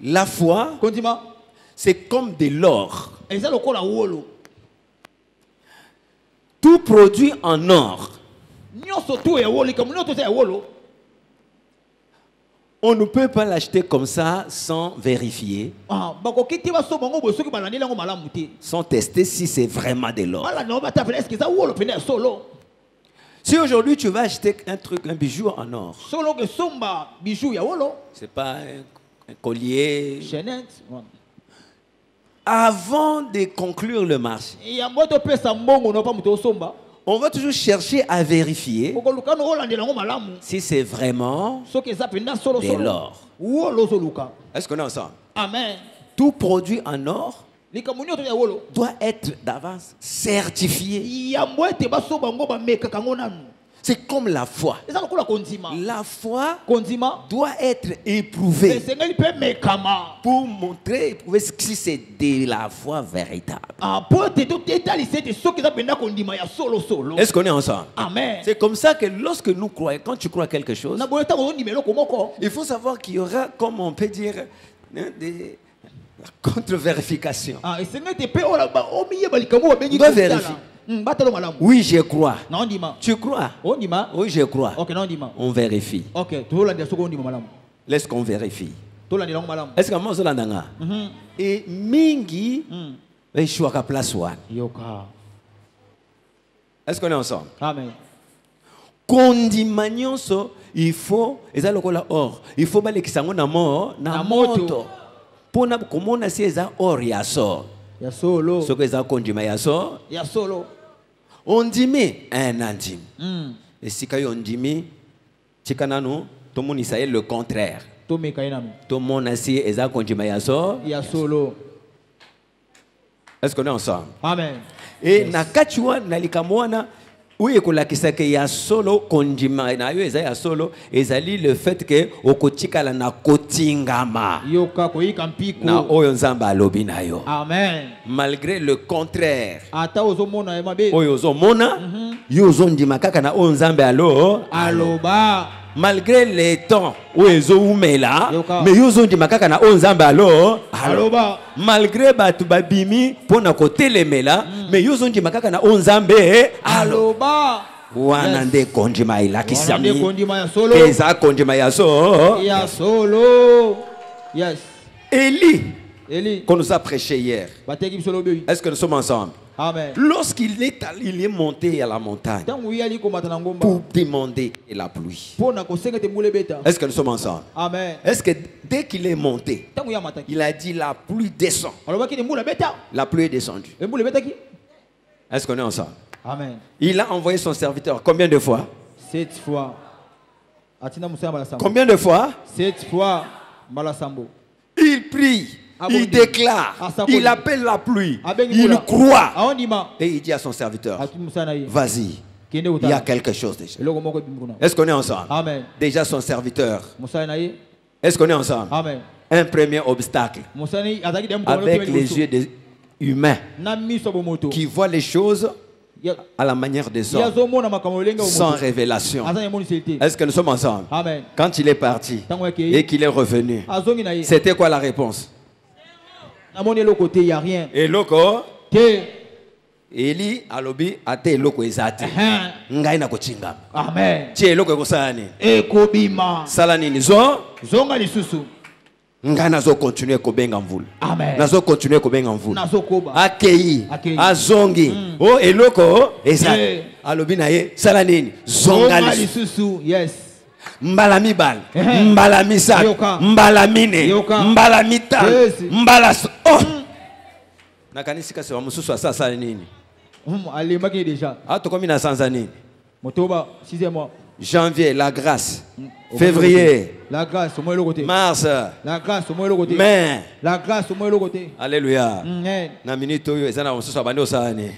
La foi, c'est comme de l'or. Tout produit en or, on ne peut pas l'acheter comme ça sans vérifier, sans tester si c'est vraiment de l'or. Si aujourd'hui tu vas acheter un bijou en or, c'est pas un collier. Avant de conclure le marché, on va toujours chercher à vérifier si c'est vraiment de l'or. Est-ce qu'on est ensemble? Amen. tout produit en or doit être d'avance certifié. C'est comme la foi. La foi doit être éprouvée pour montrer si c'est de la foi véritable. Est-ce qu'on est ensemble? Amen. C'est comme ça que lorsque nous croyons, quand tu crois quelque chose, il faut savoir qu'il y aura, comme on peut dire, la contre-vérification. On doit vérifier. Oui, je crois. Tu crois? Oui, je crois. On vérifie. Laisse qu'on vérifie. Est-ce que moi, je et mingi, je suis à place one. Est-ce qu'on est ensemble? Amen. Condimanion, il faut, il faut que ça soit mort, na moto. Pour na comment na si or ya so. Ya solo. Ce que ça condima ya so. Ya solo. On dit mais un intime. Et si quand on dit mais, tu kananu, tout le monde sait le contraire. Tout le monde a si ça condima ya so. Ya solo. Est-ce qu'on est ensemble? Amen. Et na kachua na likamwana. Oui, il y a solo kondima na yo ya solo ezali le fait que okotikala na kotingama yoka koyika mpiko na oyo nzamba alobi na yo. Amen. Malgré le contraire ata ozomona emabe oyo ozomona yo ozondima kaka na oyo nzambe aloba. Malgré les temps où ils ont mais ils ont dit makaka na onzamba aloba. Malgré batu babimi pona kote le mela mais ils ont dit makaka na onzambe aloba. Wana nde konjima ila kisami. Wana nde konjima ya solo. Eza konjima ya so. Ya solo. Yes. Eli. Qu'on nous a prêché hier. Est-ce que nous sommes ensemble? Amen. Lorsqu'il est monté à la montagne pour demander la pluie. Est-ce que nous sommes ensemble? Amen. Est-ce que dès qu'il est monté, il a dit la pluie descend. La pluie est descendue. Est-ce qu'on est ensemble? Amen. Il a envoyé son serviteur combien de fois? 7 fois. Combien de fois? 7 fois. Il prie. Il déclare, il appelle la pluie, il croit et il dit à son serviteur, vas-y, il y a quelque chose déjà. Est-ce qu'on est ensemble? Amen. Déjà son serviteur. Est-ce qu'on est ensemble? Amen. Un premier obstacle avec les yeux des humains qui voient les choses à la manière des hommes, sans révélation. Est-ce que nous sommes ensemble? Amen. Quand il est parti et qu'il est revenu, c'était quoi la réponse? Il y a rien. Et loko Eli alobi ate loko ezati. Ngai na kochinga. Amen. Tie loko ekosani. Ekobima. Sala nini zo? Zonga lisusu. Ngai nazo continuer kobenga mvula. Amen. Nazo continuer kobenga mvula. Nazo koba. Akei. Azongi. Oh eloko ezati. Alobi na ye sala nini? Zonga lisusu. Yes. Mbala mibal, mbala misak, mbala mine, mbala mita, mbala oh. Nakanisika se wa mususu asasa nini? Alimaki déjà. Ato komi na sanza nini? Motoba 6e mois. Janvier la grâce. Février la grâce au moins le côté. Mars la grâce au moins le côté. Mai la grâce au moins le côté. Alléluia. Na minute oyo ezana mususu abandi osani.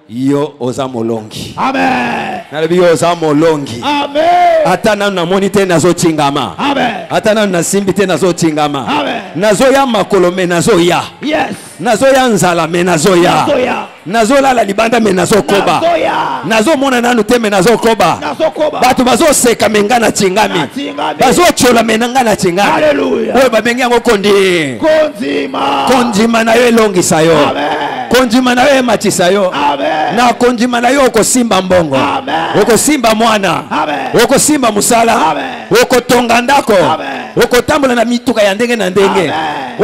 Yo oza molongi. Amen. Nalobi yo oza molongi. Amen. Ata nanu na moni te nazo tingama. Amen. Ata nanu na simbi te nazo tingama. Amen. Nazo ya makolo me nazo ya. Yes. Nazo ya nzala me nazo ya. Nazo ya. Nazo la libanda me nazo koba. Nazo ya. Nazo mona nanu te me nazo koba. Nazo koba. Batu bazo seka menga na tingami. Bazo chola menanga na tingami. Hallelujah. Oye babengi yango kondi. Konjima. Konjima na yo elongi sayo. Amen. Konjima na yo matisa yo. Amen. Na konjima na yo okosimba mbongo. Amen. Okosimba mwana. Amen. Okosimba musala. Amen. Okotonga ndako. Amen. Okotambola na mituka ya ndenge na ndenge. Amen.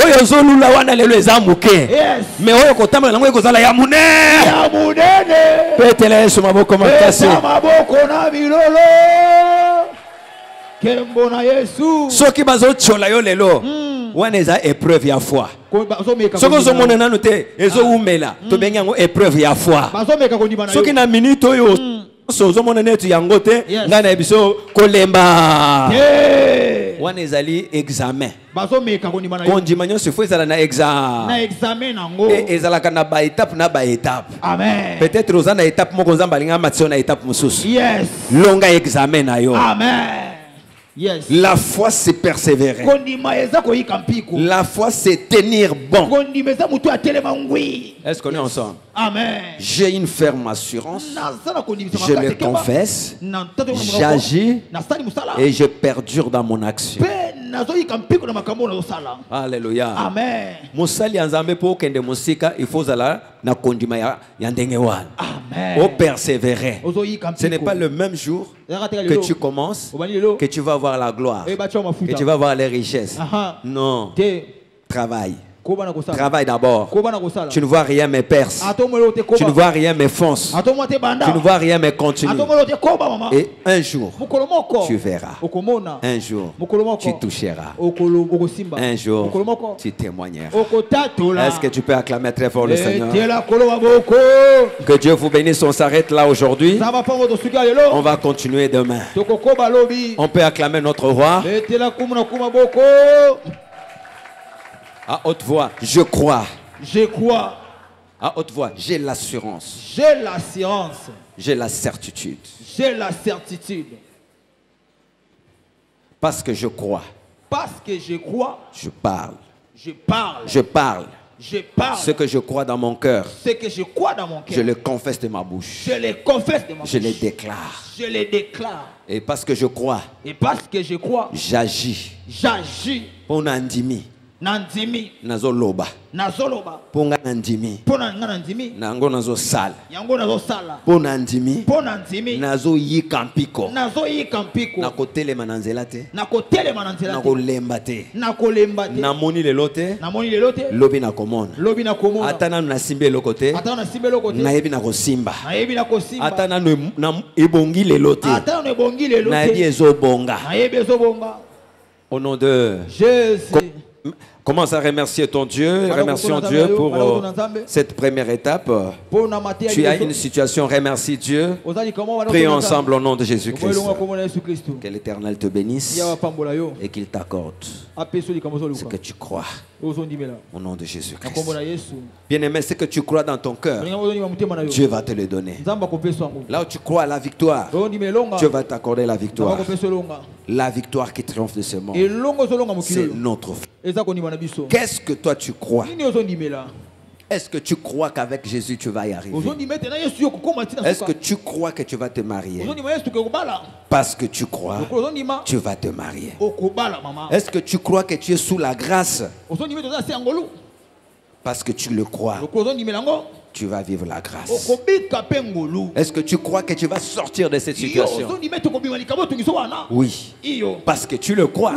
Oyo zolula wana lelo ezamuke. Yes. Me oyo kotambola nango ekozala ya munene. Ya munene. Petela Yesu maboko makasi. Peta maboko na bilolo. Kembo na Yesu. Soki bazo chola yo lelo. Wana eza épreuve ya foi. Soko zomona nanu te ezo umela to bengi yango épreuve ya foi. Soki na minute oyo sozo mona netu yangote ngana biso kolemba wana ezali examen kondima nyonso fo ezala na examen ezalaka na ba étape Amen. Peut-être oza na étape moko nzambe alinga matio na étape mosusu longa examen na yo. Amen. Yes. La foi c'est persévérer. La foi c'est tenir bon. Est-ce qu'on est ensemble? Amen. J'ai une ferme assurance. Je le confesse. J'agis et je perdure dans mon action. Alléluia. Amen. Musali anzambe po kende musika il faut zala na kondima ya ndenge wana. Amen. Au persévérer. Ce n'est pas le même jour que tu commences que tu vas voir la gloire, que tu vas voir les richesses. Non. Travaille. Travaille d'abord. Tu ne vois rien mais perce. Tu ne vois rien mais fonce. Tu ne vois rien mais continue. Et un jour, tu verras. Un jour, tu toucheras. Un jour, tu témoigneras. Est-ce que tu peux acclamer très fort le Seigneur? Que Dieu vous bénisse. On s'arrête là aujourd'hui. On va continuer demain. On peut acclamer notre roi. À haute voix, je crois. Je crois. À haute voix, j'ai l'assurance. J'ai l'assurance. J'ai la certitude. J'ai la certitude. Parce que je crois. Parce que je crois. Je parle. Je parle. Je parle. Je parle. Ce que je crois dans mon cœur. Ce que je crois dans mon cœur. Je le confesse de ma bouche. Je le confesse de ma bouche. Je le déclare. Je le déclare. Et parce que je crois. Et parce que je crois. J'agis. J'agis. Pour nandimi. Nandimi. Nazoloba. Nazoloba. Ponga nandimi. Pona nandimi. Nango nazo sala. Yango nazo sala. Pona nandimi. Pona nandimi. Nazo yikampiko. Nazo yikampiko. Nakotele mananzela te. Nakotele mananzela te. Nakolemba te. Nakolemba te. Namoni lelote. Namoni lelote. Lobi nakomona. Lobi nakomona. Atana na simbe lokote. Atana na simbe lokote. Nayebi nakosimba. Nayebi nakosimba. Atana na ebongi lelote. Atana na ebongi lelote. Nayebi ezobonga. Nayebi ezobonga. Au nom de Jésus. Commence à remercier ton Dieu. Remercions Dieu pour cette première étape. Tu as une situation, remercie Dieu. Prions ensemble au nom de Jésus-Christ. Que l'Éternel te bénisse et qu'il t'accorde ce que tu crois. Au nom de Jésus-Christ. Bien-aimé, ce que tu crois dans ton cœur, Dieu va te le donner. Là où tu crois à la victoire, Dieu va t'accorder la victoire. La victoire qui triomphe de ce monde, c'est notre foi. Qu'est-ce que toi tu crois? Est-ce que tu crois qu'avec Jésus tu vas y arriver? Est-ce que tu crois que tu vas te marier? Parce que tu crois, tu vas te marier. Est-ce que tu crois que tu es sous la grâce? Parce que tu le crois, tu vas vivre la grâce. Est-ce que tu crois que tu vas sortir de cette situation? Oui. Parce que tu le crois,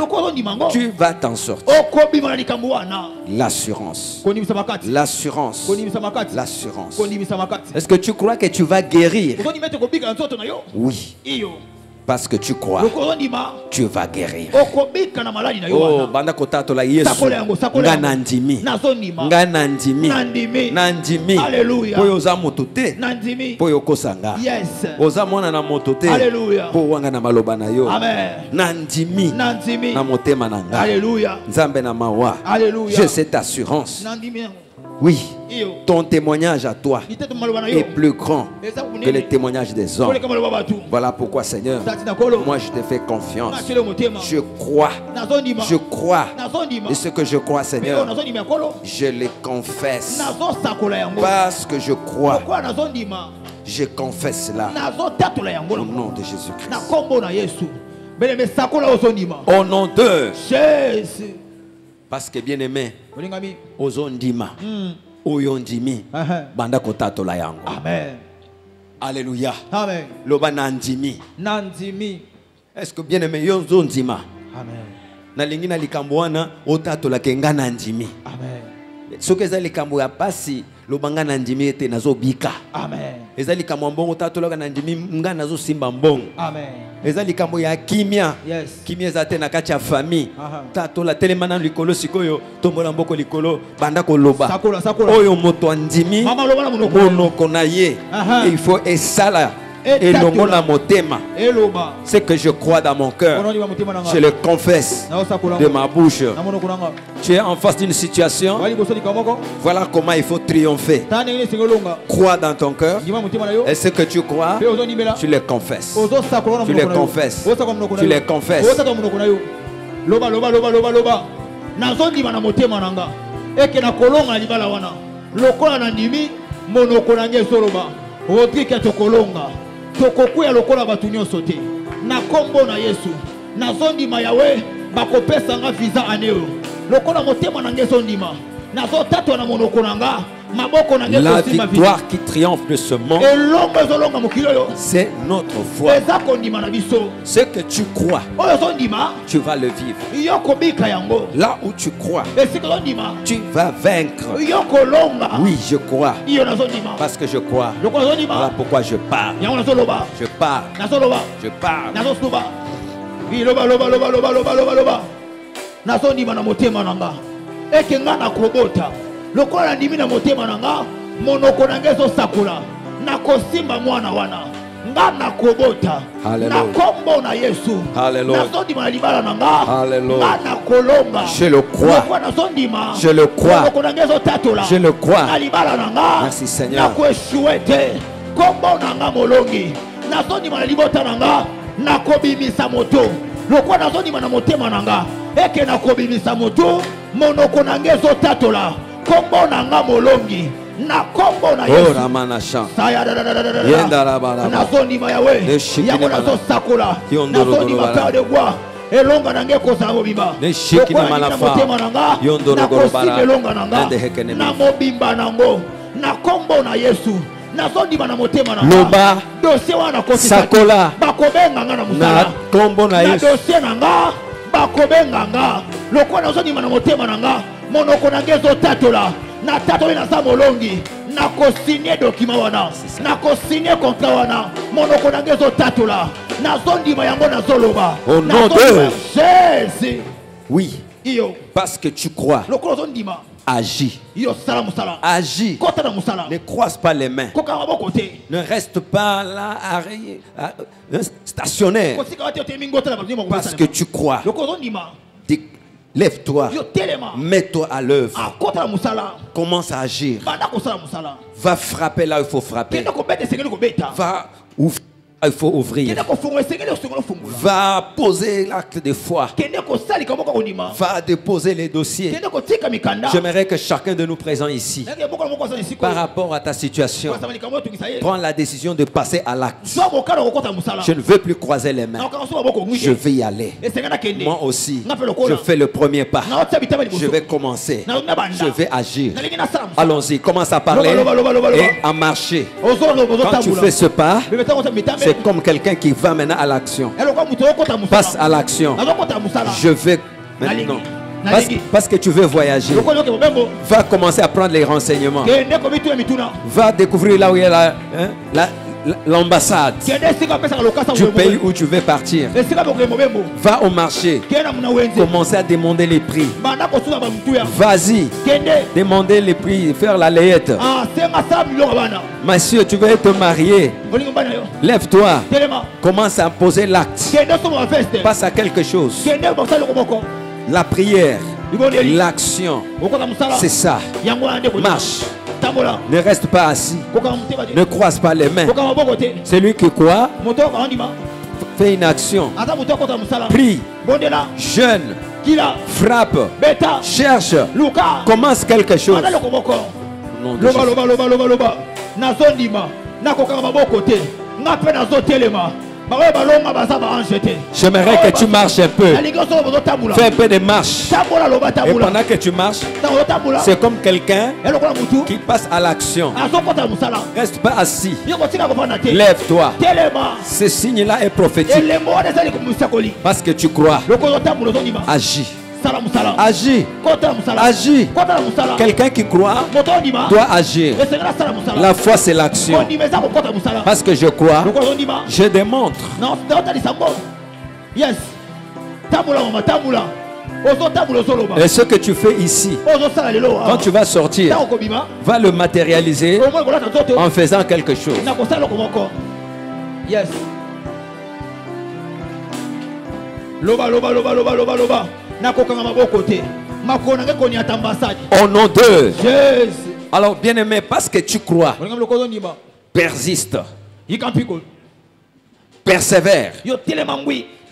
tu vas t'en sortir. L'assurance. L'assurance. L'assurance. Est-ce que tu crois que tu vas guérir? Oui. Parce que tu crois, tu vas guérir. Oh, banda kotato la Yesu. Nga nandimi. Nga nandimi. Nandimi. Poyo za motote. Poyo kosanga. Oza mwana na motote. Po wanga na maloba na yo. Nandimi. Na motema na nga. Nzambe na mawa. J'ai cette assurance. Oui, ton témoignage à toi est plus grand que le témoignage des hommes. Voilà pourquoi, Seigneur, moi je te fais confiance. Je crois. Et ce que je crois, Seigneur, je le confesse. Parce que je crois, je confesse cela au nom de Jésus-Christ. Au nom de Jésus. Parce que bien aimé, ozondima, oyondimi, banda kotato la yango. Amen. Alléluia. Amen. Loba nandimi. Nandimi. Est-ce que bien aimé yozondima? Amen. Na lingi na likambo wana otato la kenga nandimi. Amen. Soki eza likambo ya pasi lobanga nandimi ete nazobika. Amen. Eza likambo mbongo tato la nandimi nga nazo simba mbongo. Amen. Eza likambo ya kimia. Yes. Kimia eza te na kati ya famille. Tato la telemana likolo sikoyo tombola mboko likolo banda koloba. Sakola. Oyo moto andimi monoko na ye. Il faut esala et longona motema, ce que je crois dans mon cœur, je le confesse de ma bouche. Tu es en face d'une situation, voilà comment il faut triompher. Crois dans ton cœur, et ce que tu crois, tu le confesses. Tu le confesses. Tu le confesses. Loba loba loba loba loba nazondima na motema nanga eke na kolonga libala wana lokola na ndimi monoko na ngeso loba Rodrigue tokolonga tokokuya lokola batu nyonso te na kombo na Yesu nazondima yawe bakopesa nga visa aneo lokola motema na ngeso ndima nazotatwa na monoko nanga. La victoire qui triomphe de ce monde, c'est notre foi. Ce que tu crois, tu vas le vivre. Là où tu crois, tu vas vaincre. Oui, je crois. Parce que je crois. Voilà pourquoi je parle. Je parle. Je parle. Lokola ndimi na motema nanga monoko na ngezo sakula na kosimba mwana wana nga na kobota na kombo na Yesu na sondima na libala nanga nga na kolonga. Je le crois. Je le crois. Monoko na ngezo tatola je le crois. Na libala nanga merci Seigneur. Na kweshuete kombo nanga molongi na sondima na libota nanga na kobimisa moto lokola na sondima na motema nanga eke na kobimisa moto monoko na ngezo tatola kombo nanga molongi na kombo na Yesu. Ora manasha. Na zondima yawe. Yango na zo sakola. Na zondima père de bois. Elonga nange kosa mobimba. Neshiki na manafa. Yondoro gorobara. Na mobimba nango. Na kombo na Yesu. Na zondima na motema nanga. Loba. Dossier wana kosi sakola. Bakobenga nga na musala. Na kombo na Yesu. Na dossier nanga. Bakobenga nga. Lokwa na zondima na motema nanga. Monoko na ngezo tatola na tatoli na samolongi na ko-signer document wana na ko-signer contrat wana monoko na ngezo tatola na zondima yango na zoloba au nom de Jésus. Oui, parce que tu crois. Lokolo zondima agis. Agis. Ne croise pas les mains. Ne reste pas là stationnaire. Parce que tu crois. Lève-toi, mets-toi à l'œuvre, commence à agir, va frapper là où il faut frapper, va ouvrir. Il faut ouvrir. Va poser l'acte de foi. Va déposer les dossiers. J'aimerais que chacun de nous présents ici, par rapport à ta situation, prends la décision de passer à l'acte. Je ne veux plus croiser les mains. Je vais y aller. Moi aussi, je fais le premier pas. Je vais commencer. Je vais agir. Allons-y, commence à parler et à marcher. Quand tu fais ce pas, c'est comme quelqu'un qui va maintenant à l'action. Passe à l'action. Je vais maintenant. Parce que tu veux voyager. Va commencer à prendre les renseignements. Va découvrir là où il y a l'ambassade du pays où tu veux partir. Va au marché. Commencer à demander les prix. Vas-y. Demander les prix. Faire la layette. Monsieur, tu veux te marier. Lève-toi. Commence à poser l'acte. Passe à quelque chose. La prière. L'action. C'est ça. Marche. Ne reste pas assis. Ne croise pas les mains. Celui qui croit fait une action. Prie. Jeûne. Frappe. Cherche. Commence quelque chose. J'aimerais que tu marches un peu. Fais un peu de marche. Et pendant que tu marches, c'est comme quelqu'un qui passe à l'action. Reste pas assis. Lève-toi. Ce signe-là est prophétique. Parce que tu crois. Agis. Agis. Agis. Quelqu'un qui croit doit agir. La foi, c'est l'action. Parce que je crois, je démontre. Et ce que tu fais ici, quand tu vas sortir, va le matérialiser en faisant quelque chose. Yes. Loba, loba, loba, loba, loba, loba. Au nom de Jésus. Alors, bien-aimé, parce que tu crois, persiste, persévère,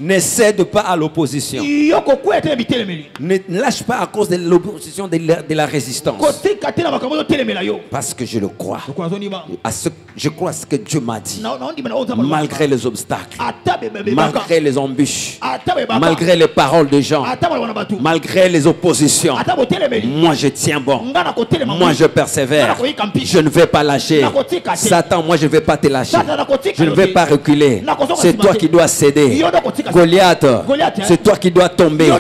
ne cède pas à l'opposition. Ne lâche pas à cause de l'opposition, de la résistance. Parce que je le crois. Je crois à ce que Dieu m'a dit. Malgré les obstacles, malgré les embûches, malgré les paroles de gens, malgré les oppositions, moi je tiens bon. Moi je persévère. Je ne vais pas lâcher. Satan, moi je ne vais pas te lâcher. Je ne vais pas reculer. C'est toi qui dois céder. Goliath, c'est toi qui dois tomber.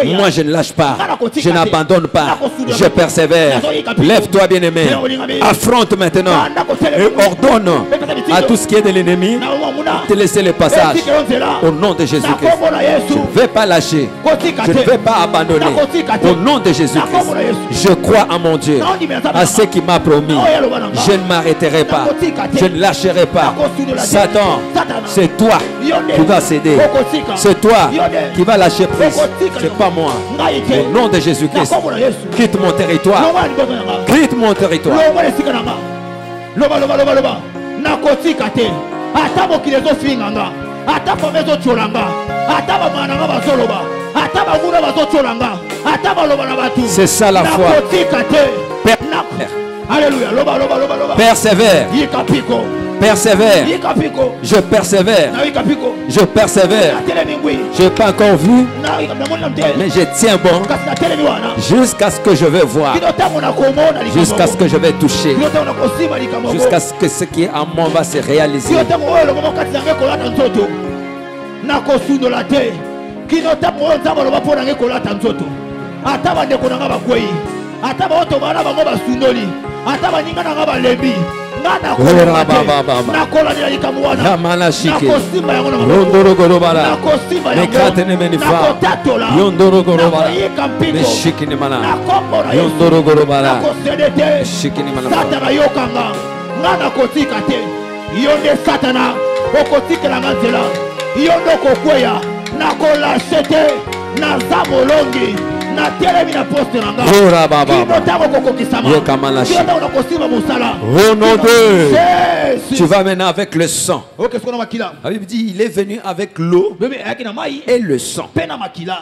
Moi je ne lâche pas. Je n'abandonne pas. Je persévère. Lève-toi, bien-aimé. Affronte maintenant. Et ordonne à tout ce qui est de l'ennemi de te laisser le passage. Au nom de Jésus-Christ. Je ne vais pas lâcher. Je ne vais pas abandonner. Au nom de Jésus-Christ. Je crois à mon Dieu, à ce qu'il m'a promis. Je ne m'arrêterai pas. Je ne lâcherai pas. Satan, c'est toi qui vas céder. C'est toi qui vas lâcher prise. C'est pas moi. Au nom de Jésus-Christ. Quitte mon territoire. Quitte mon territoire. Loba loba loba loba. Nakotika te. Ata mokile zo swinganga. Ata fomezo cholanga. Ata ba mananga ba soloba. Ata ba muna ba zo cholanga. Ata ba loba na batu. C'est ça la foi. Nakotika te. Alléluia. Loba loba loba loba. Persévère. Yikapiko. Persévère. Je persévère. Je persévère. Je n'ai pas encore vu, mais je tiens bon jusqu'à ce que je vais voir, jusqu'à ce que je vais toucher, jusqu'à ce que ce qui est en moi va se réaliser. Au nom de, tu vas maintenant avec le sang. La Bible dit il est venu avec l'eau et le sang.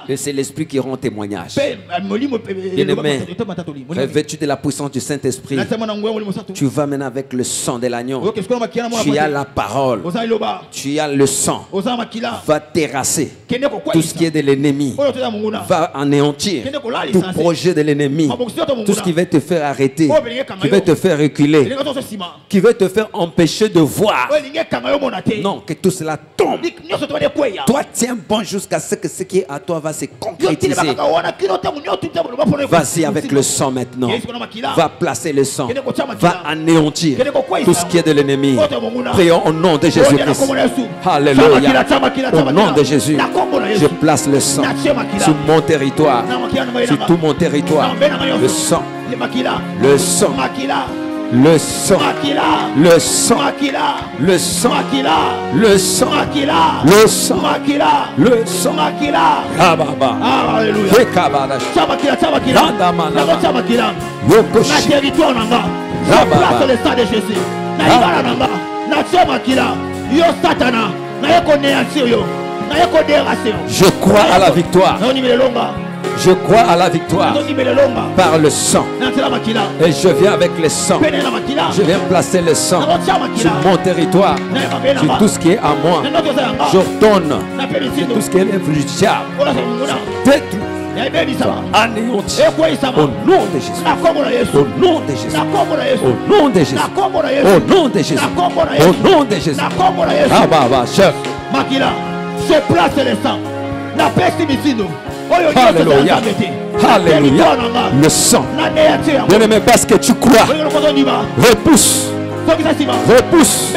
Et c'est l'esprit qui rend témoignage. Bien-aimé, revêtu de la puissance du Saint-Esprit, tu vas maintenant avec le sang de l'agneau. Tu as la parole. Tu as le sang. Va terrasser tout ce qui est de l'ennemi. Va anéantir tout projet de l'ennemi, tout ce qui va te faire arrêter, qui va te faire reculer, qui va te faire empêcher de voir. Non, que tout cela tombe. Toi, tiens bon jusqu'à ce que ce qui est à toi va se concrétiser. Vas-y avec le sang maintenant. Va placer le sang. Va anéantir tout ce qui est de l'ennemi. Prions au nom de Jésus-Christ. Alléluia. Au nom de Jésus, je place le sang sur mon territoire, sur tout mon territoire. Le sang, le sang, le sang, le sang, le sang, le sang, le sang, le sang, Rababa, Rekabada, Randamana, Yokoshi, Rababa, le sang de Jésus. Je crois à la victoire. Je crois à la victoire par le sang. Et je viens avec le sang. Je viens placer le sang sur mon territoire, sur tout ce qui est à moi. J'ordonne sur tout ce qui est l'œuvre du diable. Détruit. Anéanti. Au nom de Jésus. Au nom de Jésus. Au nom de Jésus. Au nom de Jésus. Au nom de Jésus. Ah bah chef. Je place le sang. Alléluia. Alléluia. Le sang. Bien-aimé, parce que tu crois. Repousse. Repousse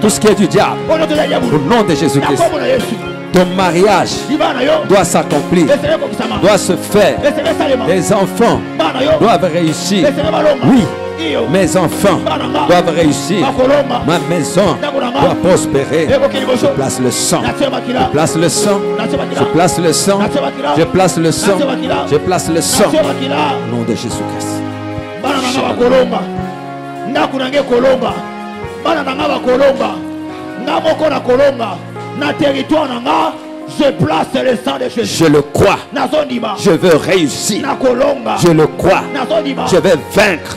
tout ce qui est du diable. Au nom de Jésus-Christ. Ton mariage doit s'accomplir, doit se faire. Les enfants doivent réussir. Oui, Mes enfants doivent réussir. Ma maison doit prospérer. Je place le sang. Je place le sang. Je place le sang. Je place le sang. Je place le sang. Au nom de Jésus-Christ. Je place le sang de Jésus. Je le crois. Je veux réussir. Je le crois. Je vais vaincre.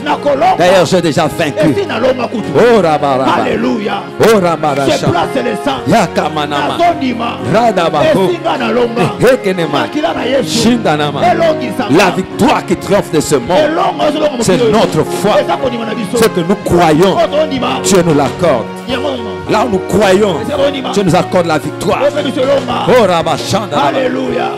D'ailleurs, j'ai déjà vaincu. Oh Rabaraba. Alléluia. Oh Rabaraba. Je place le sang. Yakamanama. Radabaho. Hekenema. Shindanama. La victoire qui triomphe de ce monde, c'est notre foi. Ce que nous croyons, Dieu nous l'accorde. Là où nous croyons, Dieu nous accorde la victoire. Oh Rabashanda. Alléluia.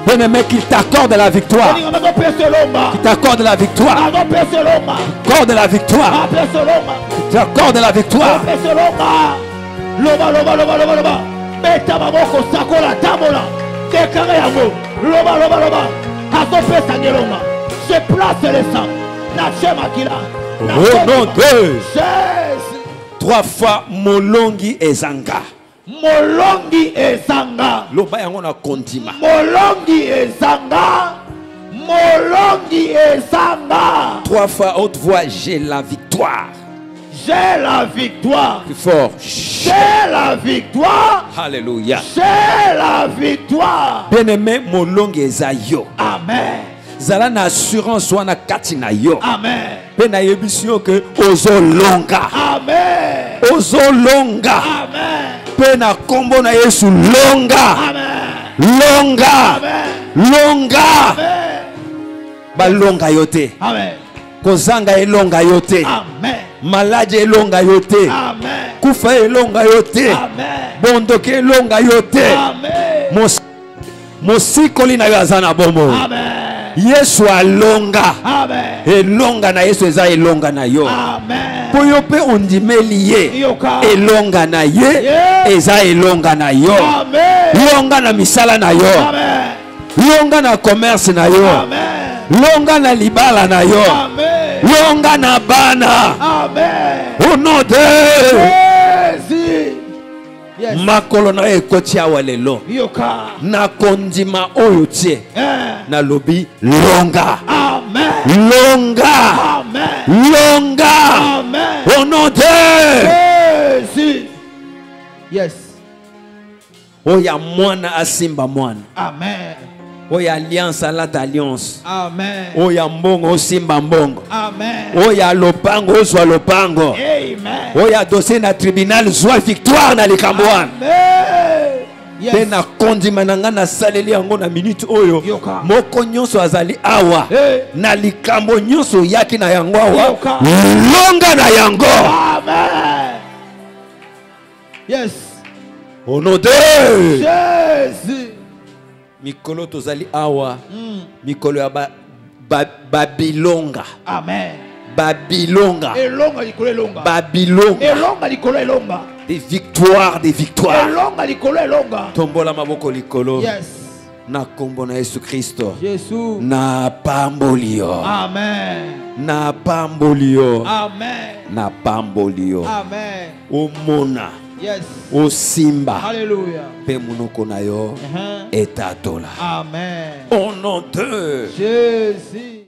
Bien-aimé, qu'il t'accorde la victoire. Qu'il t'accorde la victoire. Accorde la victoire. Qu'il t'accorde la victoire. Loba, loba, loba, loba, loba. Beta maboko sakola tamola. Dekare yango. Loba, loba, loba. Azopesa ngelonga. Je place le sang. Na chema kila. Au nom de Jésus. 3 fois molongi ezanga. Molongi ezanga. Loba yango na kondima. Molongi ezanga. Molongi ezanga. 3 fois haute voix, j'ai la victoire. J'ai la victoire. Plus fort. J'ai la victoire. Alléluia. J'ai la victoire. Bien-aimé, molongi ezayo. Amen. Zala na assurance wana kati na yo. Amen. Pe na yebisio ke ozolonga. Amen. Ozolonga. Amen. Pe na kombo na Yesu longa. Amen. Longa. Amen. Longa. Amen. Ba longa yote. Amen. Kozanga elonga yote. Amen. Maladi elonga yote. Amen. Kufa elonga yote. Amen. Bondoke elonga yote. Amen. Mosikoli na yo azana bomo. Amen. Yesu alonga. Amen. Elonga na Yesu eza elonga na yo. Amen. Po yo pe ondimeli ye. Yoka. Elonga na ye. Yeah. Eza elonga na yo. Amen. Longa na misala na yo. Amen. Longa na commerce na yo. Amen. Longa na libala na yo. Amen. Longa na bana. Amen. Au nom de Jésus. Yes. Makolo na ekoti awa lelo. Yoka. Na kondima oyo tie. Na lobi longa. Amen. Longa. Amen. Longa. Amen. Au nom de Jésus. Yes. Oya mwana asimba mwana. Amen. Oya alliance alata alliance. Amen. Oya mbongo osimba mbongo. Amen. Oya lopango ozwa lopango. Amen. Oya dossier na tribunal zwa victoire na likambo wana. Amen. Yes. Pe na kondima na nga na saleli yango na minute oyo. Yoka. Moko nyonso azali awa. Hey. Na likambo nyonso yaki na yango awa. Yoka. Longa na yango. Amen. Yes. Au nom de Jésus. Mikolo tozali awa. Mikolo ya Babilonga. Amen. Babilonga. Elonga likolo elonga. Babilonga. Elonga likolo elonga. Des victoires, des victoires. Elonga likolo elonga. Tombola maboko likolo. Yes. Na kombo na Yesu Kristo. Jésus. Na pambolio. Amen. Na pambolio. Amen. Na pambolio. Amen. Omona. Yes. O simba. Alléluia. Pe munoko na yo. Etatola. Amen. Au nom de Jésus.